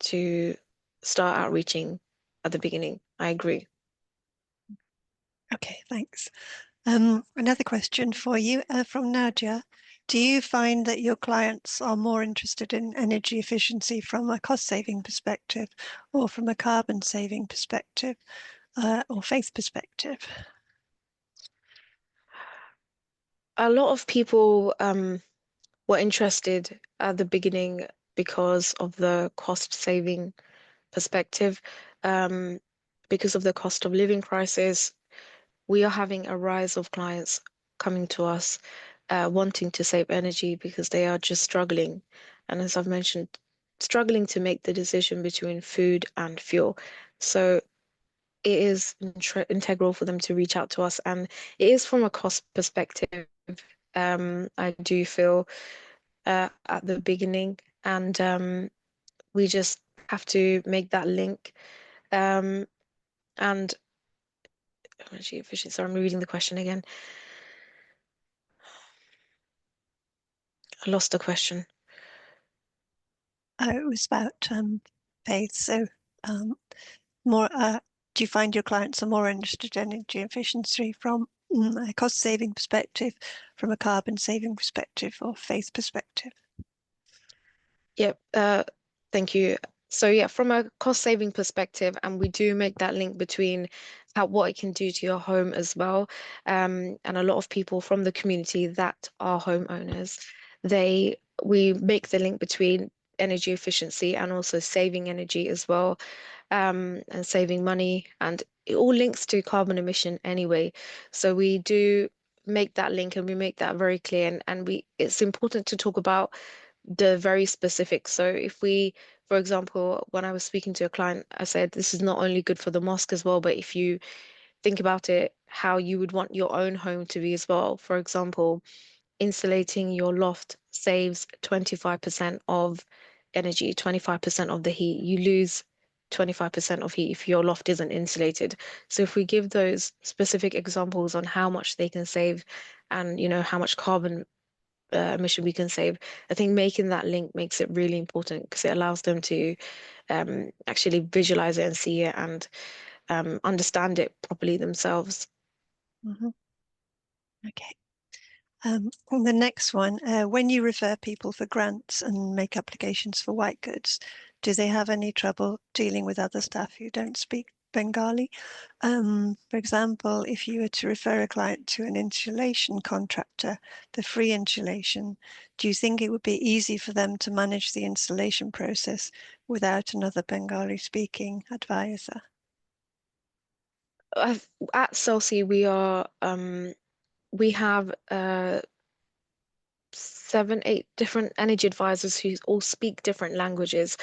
to start outreaching at the beginning. I agree. Okay, thanks. Another question for you from Nadia. Do you find that your clients are more interested in energy efficiency from a cost-saving perspective or from a carbon-saving perspective or faith perspective? A lot of people were interested at the beginning because of the cost-saving perspective, um, because of the cost of living crisis. We are having a rise of clients coming to us wanting to save energy because they are just struggling. And as I've mentioned, struggling to make the decision between food and fuel. So it is integral for them to reach out to us. And it is from a cost perspective, I do feel at the beginning. And we just have to make that link. And energy efficiency, sorry, I'm reading the question again. I lost the question. It was about faith. So more, do you find your clients are more interested in energy efficiency from a cost saving perspective, from a carbon saving perspective, or faith perspective? Yep, thank you. So yeah, from a cost saving perspective, and we do make that link between what it can do to your home as well. And a lot of people from the community that are homeowners, we make the link between energy efficiency and also saving energy as well, and saving money, and it all links to carbon emission anyway. So we do make that link and we make that very clear, and it's important to talk about the very specific. So if we For example, when I was speaking to a client, I said this is not only good for the mosque as well, but if you think about it, how you would want your own home to be as well. For example, insulating your loft saves 25% of energy, 25% of the heat. You lose 25% of heat if your loft isn't insulated. So if we give those specific examples on how much they can save and how much carbon emission we can save, I think making that link makes it really important because it allows them to actually visualize it and see it and understand it properly themselves. Mhm. Okay. And the next one, when you refer people for grants and make applications for white goods, do they have any trouble dealing with other staff who don't speak Bengali? For example, if you were to refer a client to an insulation contractor for free insulation, do you think it would be easy for them to manage the installation process without another Bengali speaking advisor? At Celsi, we have 7, 8 different energy advisors who all speak different languages.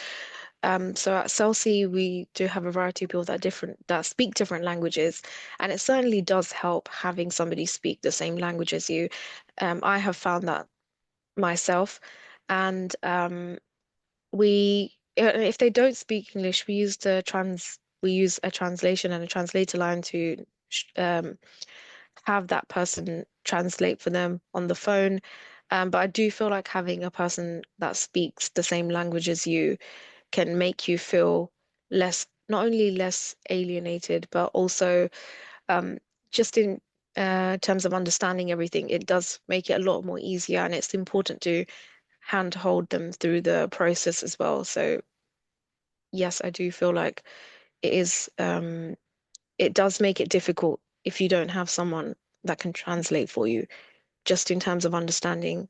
So at Celsi, we do have a variety of people that speak different languages, and it certainly does help having somebody speak the same language as you. I have found that myself, and if they don't speak English, we use a translation and a translator line to have that person translate for them on the phone. But I do feel like having a person that speaks the same language as you can make you feel not only less alienated, but also um, just in terms of understanding everything, it does make it a lot more easier, and it's important to handhold them through the process as well. So yes, I do feel like it is. It does make it difficult if you don't have someone that can translate for you, just in terms of understanding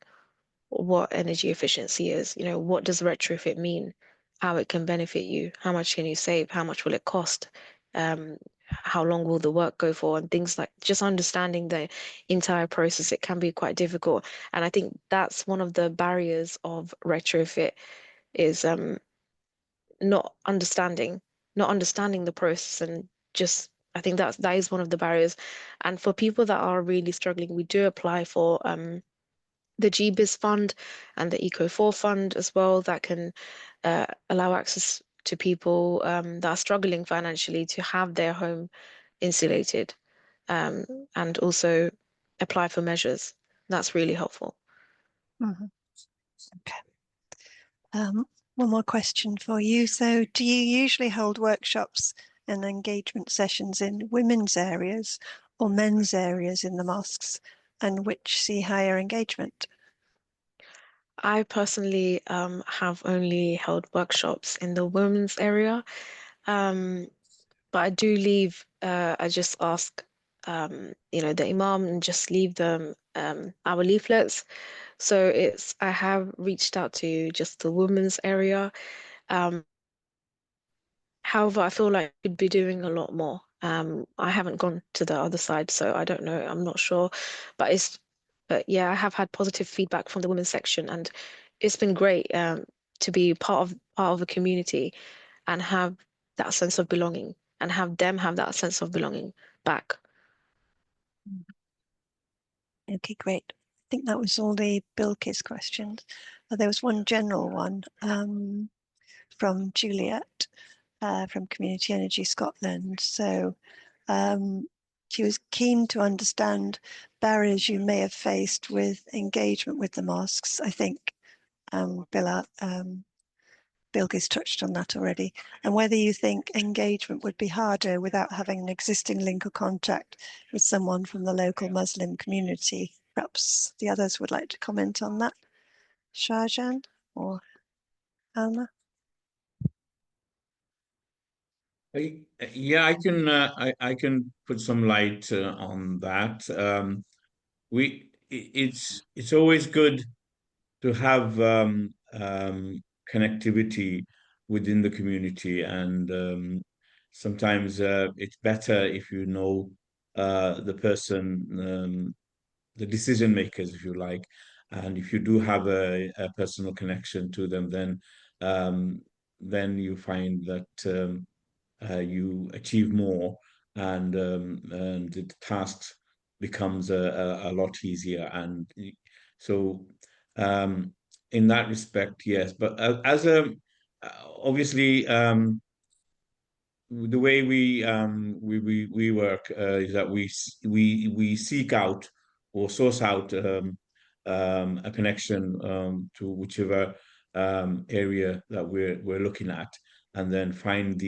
what energy efficiency is. What does retrofit mean? How it can benefit you? How much can you save? How much will it cost? How long will the work go for? And things like just understanding the entire process, it can be quite difficult. And I think that's one of the barriers of retrofit is not understanding, not understanding the process and just I think that is one of the barriers. And for people that are really struggling, we do apply for the GBIS fund and the Eco4 fund as well that can allow access to people that are struggling financially to have their home insulated um, and also apply for measures. That's really helpful. Mhm. Okay. One more question for you. So, do you usually hold workshops and engagement sessions in women's areas or men's areas in the mosques, and which see higher engagement? I personally have only held workshops in the women's area, um, but I do leave. I just ask, the imam and just leave them our leaflets. So I have reached out to just the women's area. Um, However, I feel like I could be doing a lot more. I haven't gone to the other side, so I don't know. I'm not sure, but but yeah, I have had positive feedback from the women's section, and it's been great to be part of a community and have that sense of belonging, and have them have that sense of belonging back. Okay, great. I think that was all the Bilkis questions. There was one general one from Juliet from Community Energy Scotland. So she was keen to understand barriers you may have faced with engagement with the mosques. I think Bilgis touched on that already, and whether you think engagement would be harder without having an existing link or contact with someone from the local Muslim community. Perhaps the others would like to comment on that. Shahjan or Alma? Yeah, I can put some light on that. It's always good to have connectivity within the community, and sometimes it's better if you know the person, the decision makers, if you like, and if you do have a personal connection to them, then um, then you find that you achieve more, and the task becomes a lot easier. And so, in that respect, yes. But as a obviously, the way we work is that we seek out or source out a connection to whichever area that we're looking at, and then find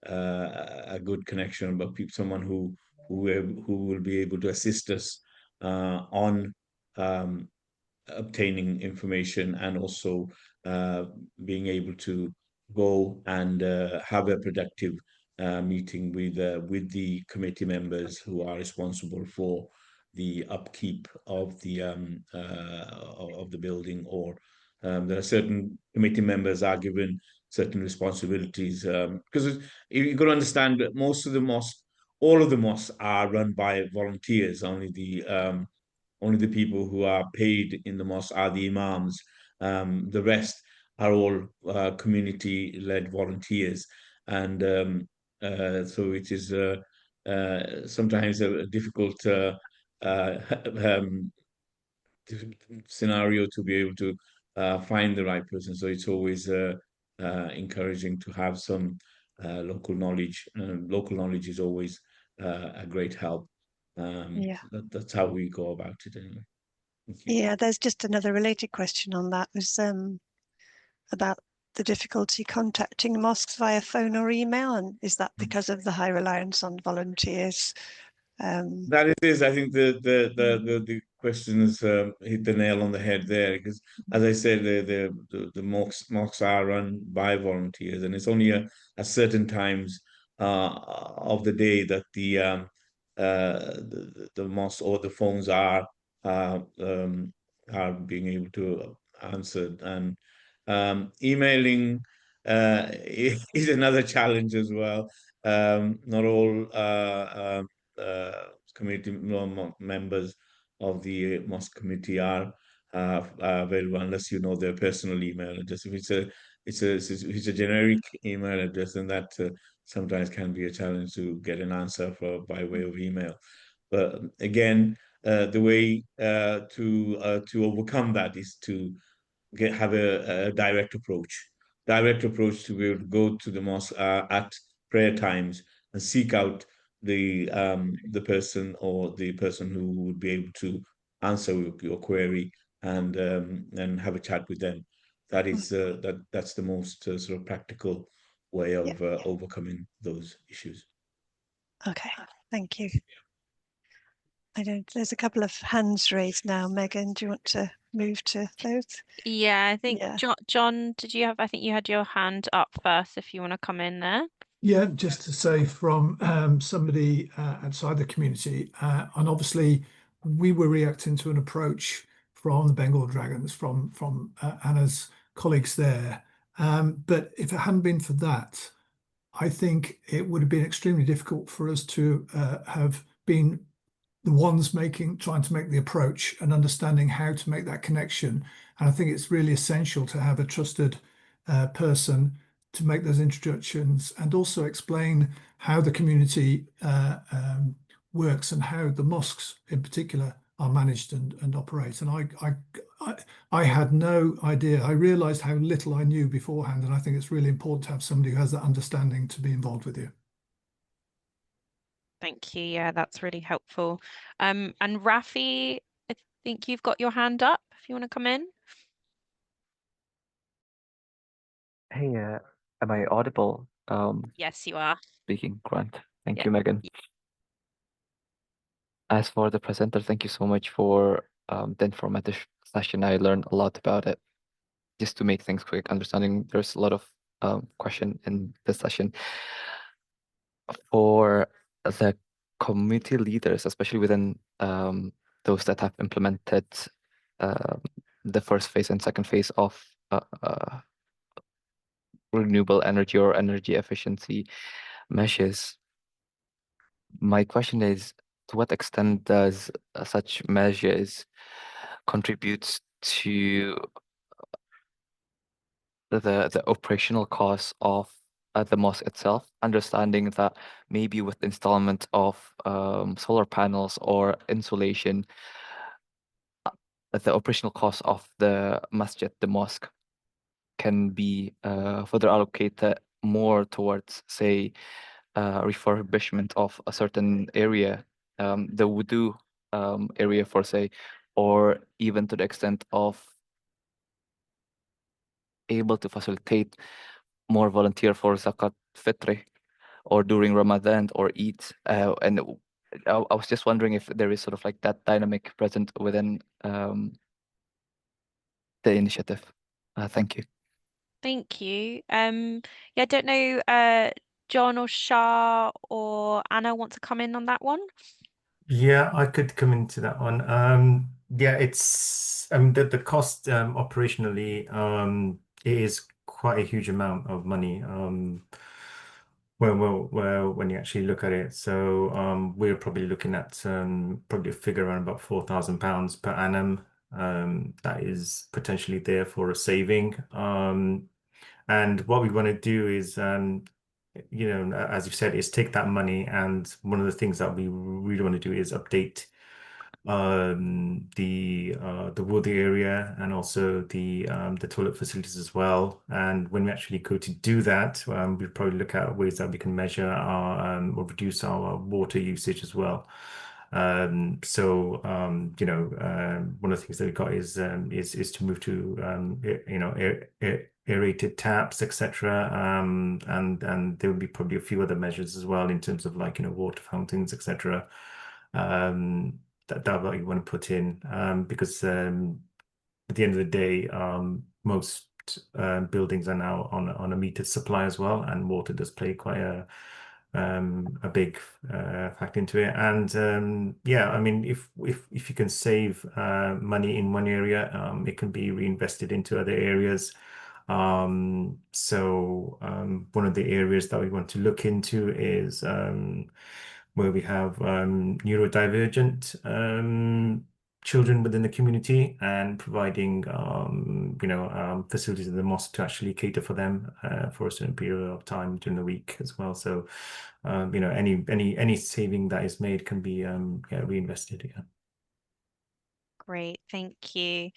a good connection, but someone who will be able to assist us on um, obtaining information, and also uh, being able to go and have a productive meeting with the committee members who are responsible for the upkeep of the building. Or there are certain committee members are given certain responsibilities, because you've got to understand that most of the mosques, all of the mosques are run by volunteers. Only the people who are paid in the mosque are the imams. The rest are all community-led volunteers, and so it is sometimes a difficult um, scenario to be able to find the right person. So it's always encouraging to have some local knowledge. Local knowledge is always a great help. Yeah. That's how we go about it anyway. Thank you. Yeah, there's just another related question on that was about the difficulty contacting mosques via phone or email, and is that because of the high reliance on volunteers? That it is. I think the questions hit the nail on the head there, because, as I said, the mosques are run by volunteers, and it's only a certain times of the day that the mosque or the phones uh, um, are being able to answer. And emailing is another challenge as well. Not all uh, community members of the mosque committee are available unless you know their personal email address. If it's a generic email address, then that sometimes can be a challenge to get an answer by way of email. But again, the way to overcome that is to have a direct approach to be able to go to the mosque at prayer times and seek out the person, or the person who would be able to answer your query, and have a chat with them. That is that's the most sort of practical way Yeah. of overcoming those issues. Okay, thank you. There's a couple of hands raised now. Megan, do you want to move to those? Yeah, I think Yeah. John, I think you had your hand up first if you want to come in there. Yeah, just to say from somebody outside the community, and obviously we were reacting to an approach from the Bengal Dragons, from Anna's colleagues there. But if it hadn't been for that, I think it would have been extremely difficult for us to have been the ones trying to make the approach and understanding how to make that connection. And I think it's really essential to have a trusted person to make those introductions, and also explain how the community works, and how the mosques in particular are managed and operate. And I had no idea. I realized how little I knew beforehand, and I think it's really important to have somebody who has that understanding to be involved with you. Thank you. Yeah, that's really helpful. And Rafi, I think you've got your hand up if you want to come in. Hey, am I audible? Yes, you are. Speaking, Grant. Thank Yeah. you, Megan. As for the presenter, thank you so much for the informative session. I learned a lot about it. Just to make things quick, understanding there's a lot of question in this session. For the community leaders, especially within those that have implemented the first phase and second phase of renewable energy or energy efficiency measures. My question is, to what extent does such measures contribute to the operational costs of the mosque itself, understanding that maybe with installment of solar panels or insulation, the operational cost of the masjid, the mosque, can be further allocated more towards, say, refurbishment of a certain area, the wudu area for say, or even to the extent of able to facilitate more volunteer for zakat fitri or during Ramadan or Eid. And I was just wondering if there is sort of like that dynamic present within the initiative. Thank you. Thank you. Yeah, I don't know, John or Shah or Anna want to come in on that one? Yeah, I could come into that one. Yeah, it's the cost operationally it is quite a huge amount of money. When you actually look at it, so we're probably looking at probably a figure around about £4,000 per annum. That is potentially there for a saving. And what we want to do is, as you said, is take that money, and one of the things that we really want to do is update the wooded area and also the toilet facilities as well. And when we actually go to do that, we'll probably look at ways that we can measure our or reduce our water usage as well. One of the things that we got is to move to aerated taps, etc. And there will be probably a few other measures as well in terms of like water fountains, etc. That you want to put in because at the end of the day, most buildings are now on a metered supply as well, and water does play quite a big factor into it. And yeah, I mean, if you can save money in one area, it can be reinvested into other areas. One of the areas that we want to look into is where we have neurodivergent children within the community, and providing facilities in the mosque to actually cater for them for a certain period of time during the week as well. So any saving that is made can be reinvested. Yeah. Great, thank you.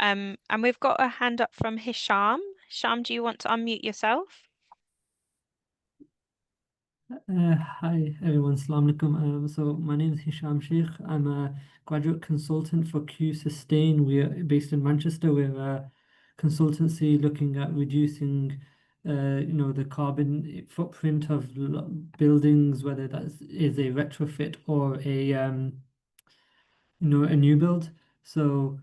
And we've got a hand up from Hisham. Hisham, do you want to unmute yourself? Hi everyone, Assalamu alaikum. So my name is Hisham Sheikh. I'm a graduate consultant for Q Sustain. We are based in Manchester. We're a consultancy looking at reducing, the carbon footprint of buildings, whether that is a retrofit or a new build. So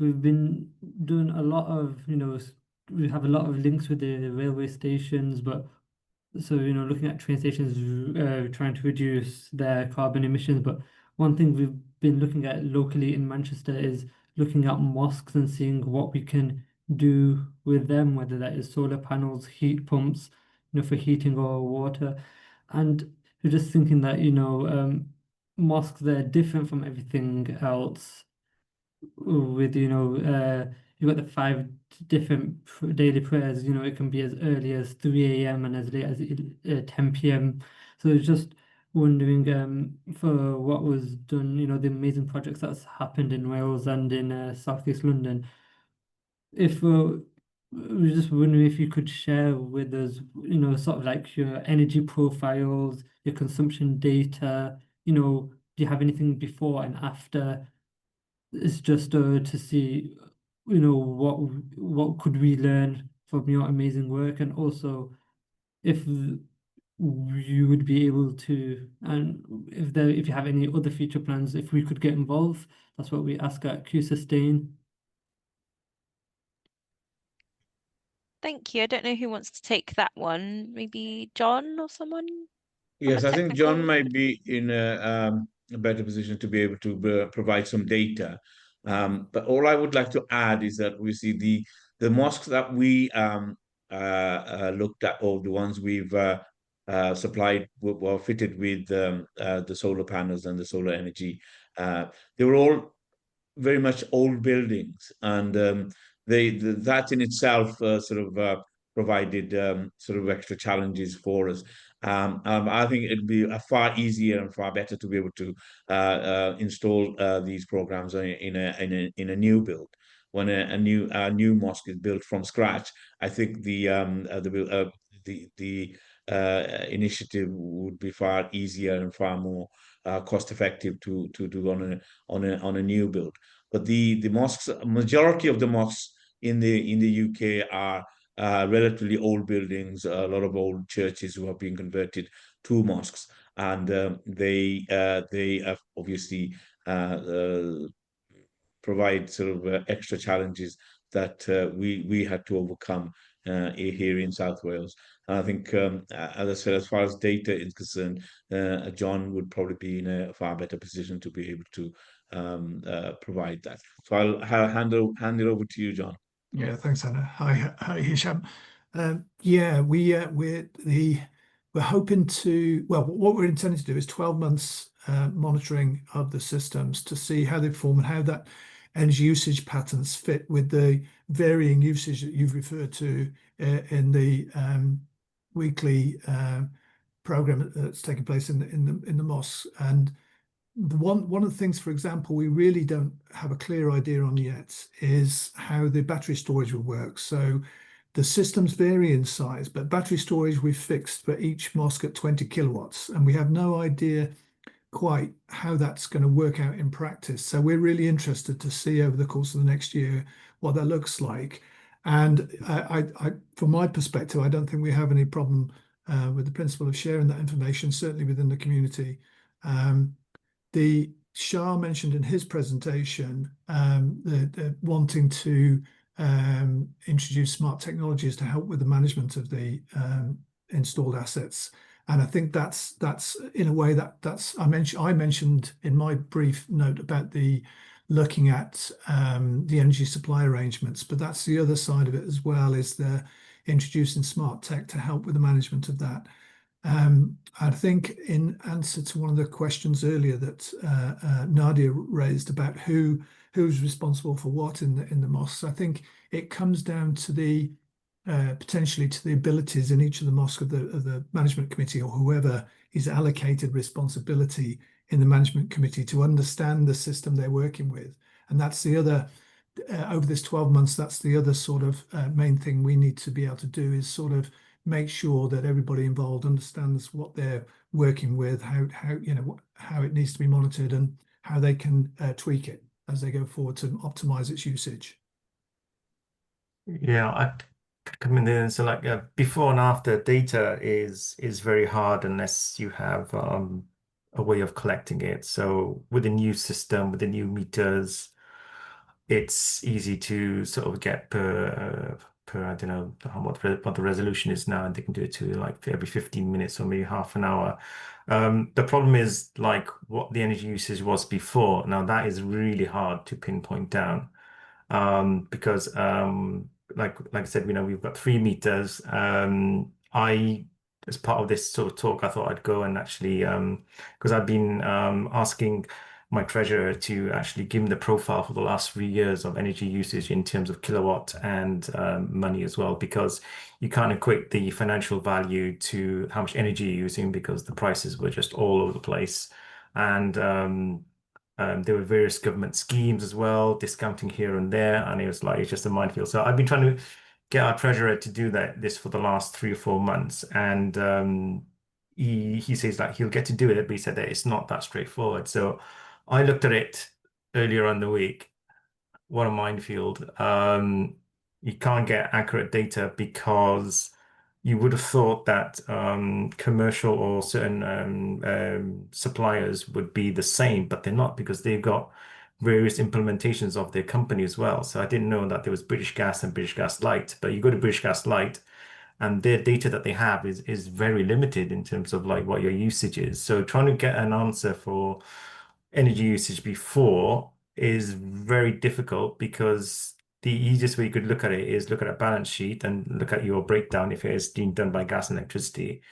we've been doing a lot of, we have a lot of links with the railway stations, but so looking at train stations trying to reduce their carbon emissions. But one thing we've been looking at locally in Manchester is looking at mosques and seeing what we can do with them, whether that is solar panels, heat pumps, for heating or water. And we're just thinking that mosques, they're different from everything else with you've got the five different daily prayers. It can be as early as 3 a.m. and as late as 10 p.m. So it's just wondering for what was done, the amazing projects that's happened in Wales and in Southeast London. If we're just wondering if you could share with us, sort of like your energy profiles, your consumption data, do you have anything before and after? It's just to see, what could we learn from your amazing work, and also if you would be able to, and if you have any other future plans, if we could get involved. That's what we ask at Q Sustain. Thank you. I don't know who wants to take that one. Maybe John or someone from a Yes, I think John technical. might be in a better position to be able to provide some data. But all I would like to add is that we see the mosques that we looked at, or the ones we've supplied, were fitted with the solar panels and the solar energy. They were all very much old buildings, and that in itself sort of provided sort of extra challenges for us. I think it'd be far easier and far better to be able to install these programs in a new build. When a new mosque is built from scratch, I think the initiative would be far easier and far more cost effective to do on a new build. But the mosques, majority of the mosques in the UK are relatively old buildings, a lot of old churches who are being converted to mosques, and they have obviously provide sort of extra challenges that we had to overcome here in South Wales. And I think, as I said, as far as data is concerned, John would probably be in a far better position to be able to provide that. So I'll hand it over to you, John. Yeah, thanks, Anna. Hi, Hisham. Yeah, we're hoping to, well, what we're intending to do is 12 months monitoring of the systems to see how they perform and how that energy usage patterns fit with the varying usage that you've referred to in the weekly program that's taking place in the mosques. And one of the things, for example, we really don't have a clear idea on yet is how the battery storage will work. So the systems vary in size, but battery storage we've fixed for each mosque at 20 kilowatts, and we have no idea quite how that's going to work out in practice. So we're really interested to see over the course of the next year what that looks like. And from my perspective, I don't think we have any problem with the principle of sharing that information, certainly within the community. The Shah mentioned in his presentation the wanting to introduce smart technologies to help with the management of the installed assets. And I think that's in a way that's I mentioned in my brief note about the looking at the energy supply arrangements, but that's the other side of it as well, is the introducing smart tech to help with the management of that. I think in answer to one of the questions earlier that Nadia raised about who's responsible for what in the mosques, I think it comes down to the potentially to the abilities in each of the mosques of the management committee or whoever is allocated responsibility in the management committee to understand the system they're working with. And that's the other over this 12 months, that's the other sort of main thing we need to be able to do, is sort of make sure that everybody involved understands what they're working with, how it needs to be monitored, and how they can tweak it as they go forward to optimize its usage. Yeah, I come in there and so like before and after data is very hard unless you have a way of collecting it. So with a new system, with the new meters, it's easy to sort of get per I don't know what the resolution is now, and they can do it to like every 15 minutes or maybe half an hour. The problem is like what the energy usage was before. Now that is really hard to pinpoint down because like I said, we've got 3 meters. As part of this sort of talk, I thought I'd go and actually because I've been asking my treasurer to actually give him the profile for the last 3 years of energy usage in terms of kilowatt and money as well, because you can't equate the financial value to how much energy you're using because the prices were just all over the place. And there were various government schemes as well, discounting here and there, and it's just a minefield. So I've been trying to get our treasurer to do this for the last 3 or 4 months, and he says that he'll get to do it, but he said that it's not that straightforward. So I looked at it earlier on the week. What a minefield. You can't get accurate data because you would have thought that commercial or certain suppliers would be the same, but they're not, because they've got various implementations of their company as well. So I didn't know that there was British Gas and British Gas Light, but you go to British Gas Light and their data that they have is very limited in terms of like what your usage is. So trying to get an answer for energy usage before is very difficult, because the easiest way you could look at it is look at a balance sheet and look at your breakdown. If it is being done by gas and electricity,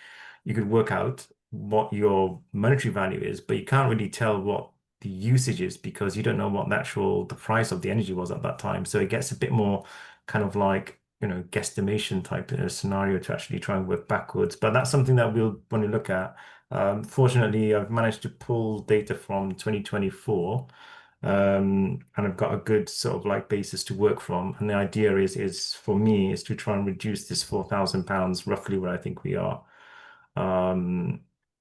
you could work out what your monetary value is, but you can't really tell what the usage is because you don't know what the price of the energy was at that time. So it gets a bit more kind of like guesstimation type scenario to actually try and work backwards. But that's something that we'll want to look at. Fortunately, I've managed to pull data from 2024, and I've got a good sort of like basis to work from. And the idea is for me is to try and reduce this £4,000 roughly where I think we are.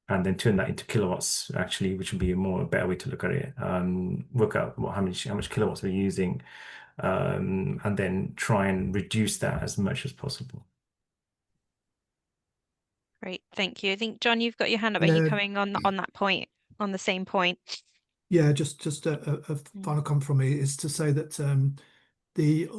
And then turn that into kilowatts actually, which would be a better way to look at it. Work out how much kilowatts we're using, and then try and reduce that as much as possible. Great, thank you. I think, John, you've got your hand up. Are you Yeah, coming on that point, on the same point? yeah. Just a final comment from me is to say that the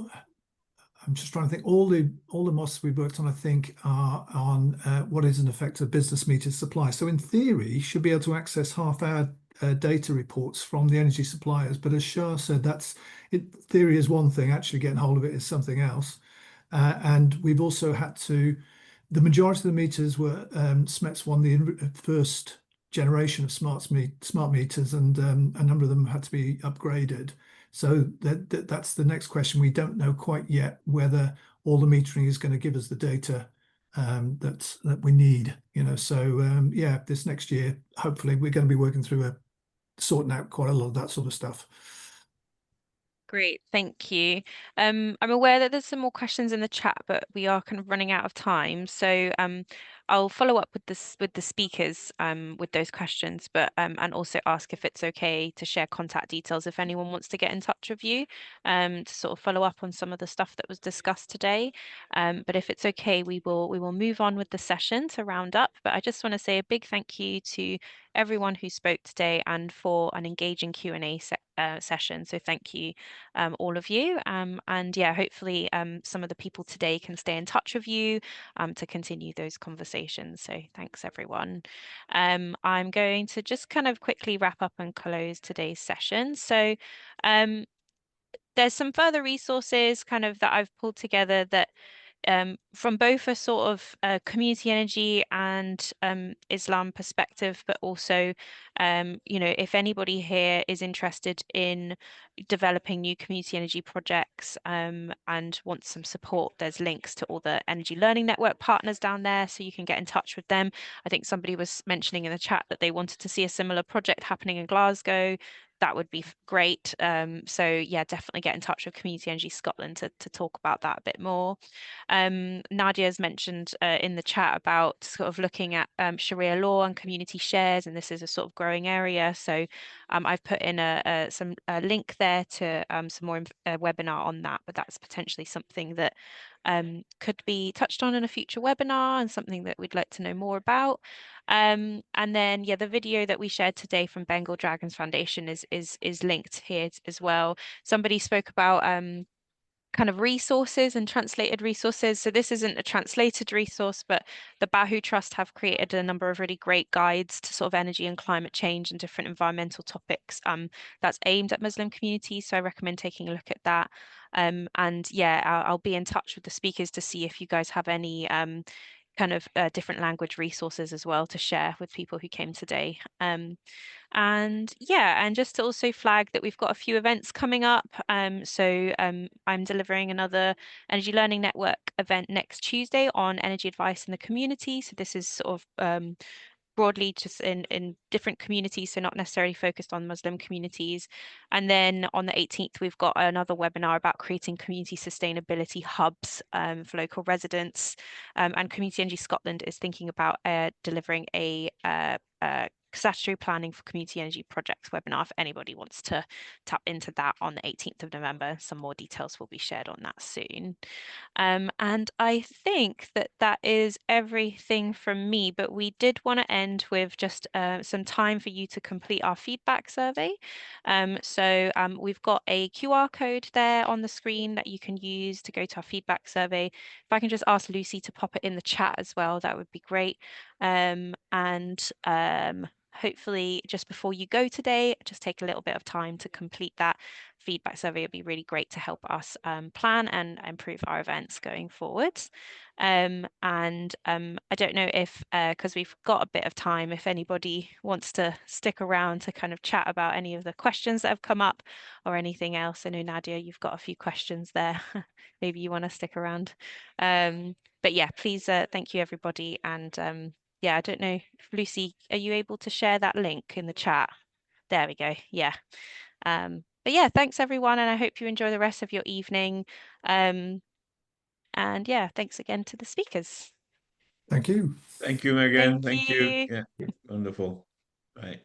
I'm just trying to think. All the mosques we've worked on, I think, are on what is in effect a business meter supply. So in theory, you should be able to access half-hour data reports from the energy suppliers. But as Shah said, theory is one thing. Actually, getting hold of it is something else. And we've also had to. The majority of the meters were SMETS won the first generation of smart meters, and a number of them had to be upgraded. So that's the next question. We don't know quite yet whether all the metering is going to give us the data that we need. So yeah, this next year, hopefully, we're going to be working through sorting out quite a lot of that sort of stuff. Great, thank you. I'm aware that there's some more questions in the chat, but we are kind of running out of time. So I'll follow up with the speakers with those questions, but and also ask if it's okay to share contact details if anyone wants to get in touch with you to sort of follow up on some of the stuff that was discussed today. But if it's okay, we will move on with the session to round up. But I just want to say a big thank you to everyone who spoke today and for an engaging Q&A session. So thank you, all of you. And yeah, hopefully some of the people today can stay in touch with you to continue those conversations. So thanks, everyone. I'm going to just kind of quickly wrap up and close today's session. So there's some further resources kind of that I've pulled together that from both a sort of community energy and Islam perspective, but also, if anybody here is interested in developing new community energy projects and wants some support, there's links to all the Energy Learning Network partners down there, so you can get in touch with them. I think somebody was mentioning in the chat that they wanted to see a similar project happening in Glasgow. That would be great. So yeah, definitely get in touch with Community Energy Scotland to talk about that a bit more. Nadia has mentioned in the chat about sort of looking at Sharia law and community shares, and this is a sort of growing area. So I've put in a link there to some more webinar on that, but that's potentially something that could be touched on in a future webinar and something that we'd like to know more about. And then yeah, the video that we shared today from Bengal Dragons Foundation is linked here as well. Somebody spoke about kind of resources and translated resources. So this isn't a translated resource, but the Bahu Trust have created a number of really great guides to sort of energy and climate change and different environmental topics that's aimed at Muslim communities. So I recommend taking a look at that. And yeah, I'll be in touch with the speakers to see if you guys have any kind of different language resources as well to share with people who came today. And yeah, and just to also flag that we've got a few events coming up. So I'm delivering another Energy Learning Network event next Tuesday on energy advice in the community. So this is sort of broadly just in different communities, so not necessarily focused on Muslim communities. And then on the 18th, we've got another webinar about creating community sustainability hubs for local residents. And Community Energy Scotland is thinking about delivering a statutory planning for community energy projects webinar if anybody wants to tap into that on the 18th of November. Some more details will be shared on that soon. And I think that is everything from me, but we did want to end with just some time for you to complete our feedback survey. So we've got a QR code there on the screen that you can use to go to our feedback survey. If I can just ask Lucy to pop it in the chat as well, that would be great. And hopefully just before you go today, just take a little bit of time to complete that feedback survey. It'd be really great to help us plan and improve our events going forwards. And I don't know if, because we've got a bit of time, if anybody wants to stick around to kind of chat about any of the questions that have come up or anything else. I know, Nadia, you've got a few questions there. Maybe you want to stick around. But yeah, please, thank you, everybody. And yeah, I don't know, Lucy, are you able to share that link in the chat? There we go. Yeah. But yeah, thanks everyone, and I hope you enjoy the rest of your evening. And yeah, thanks again to the speakers. Thank you. Thank you, Megan. Thank Thank you. you. Yeah, wonderful. Right.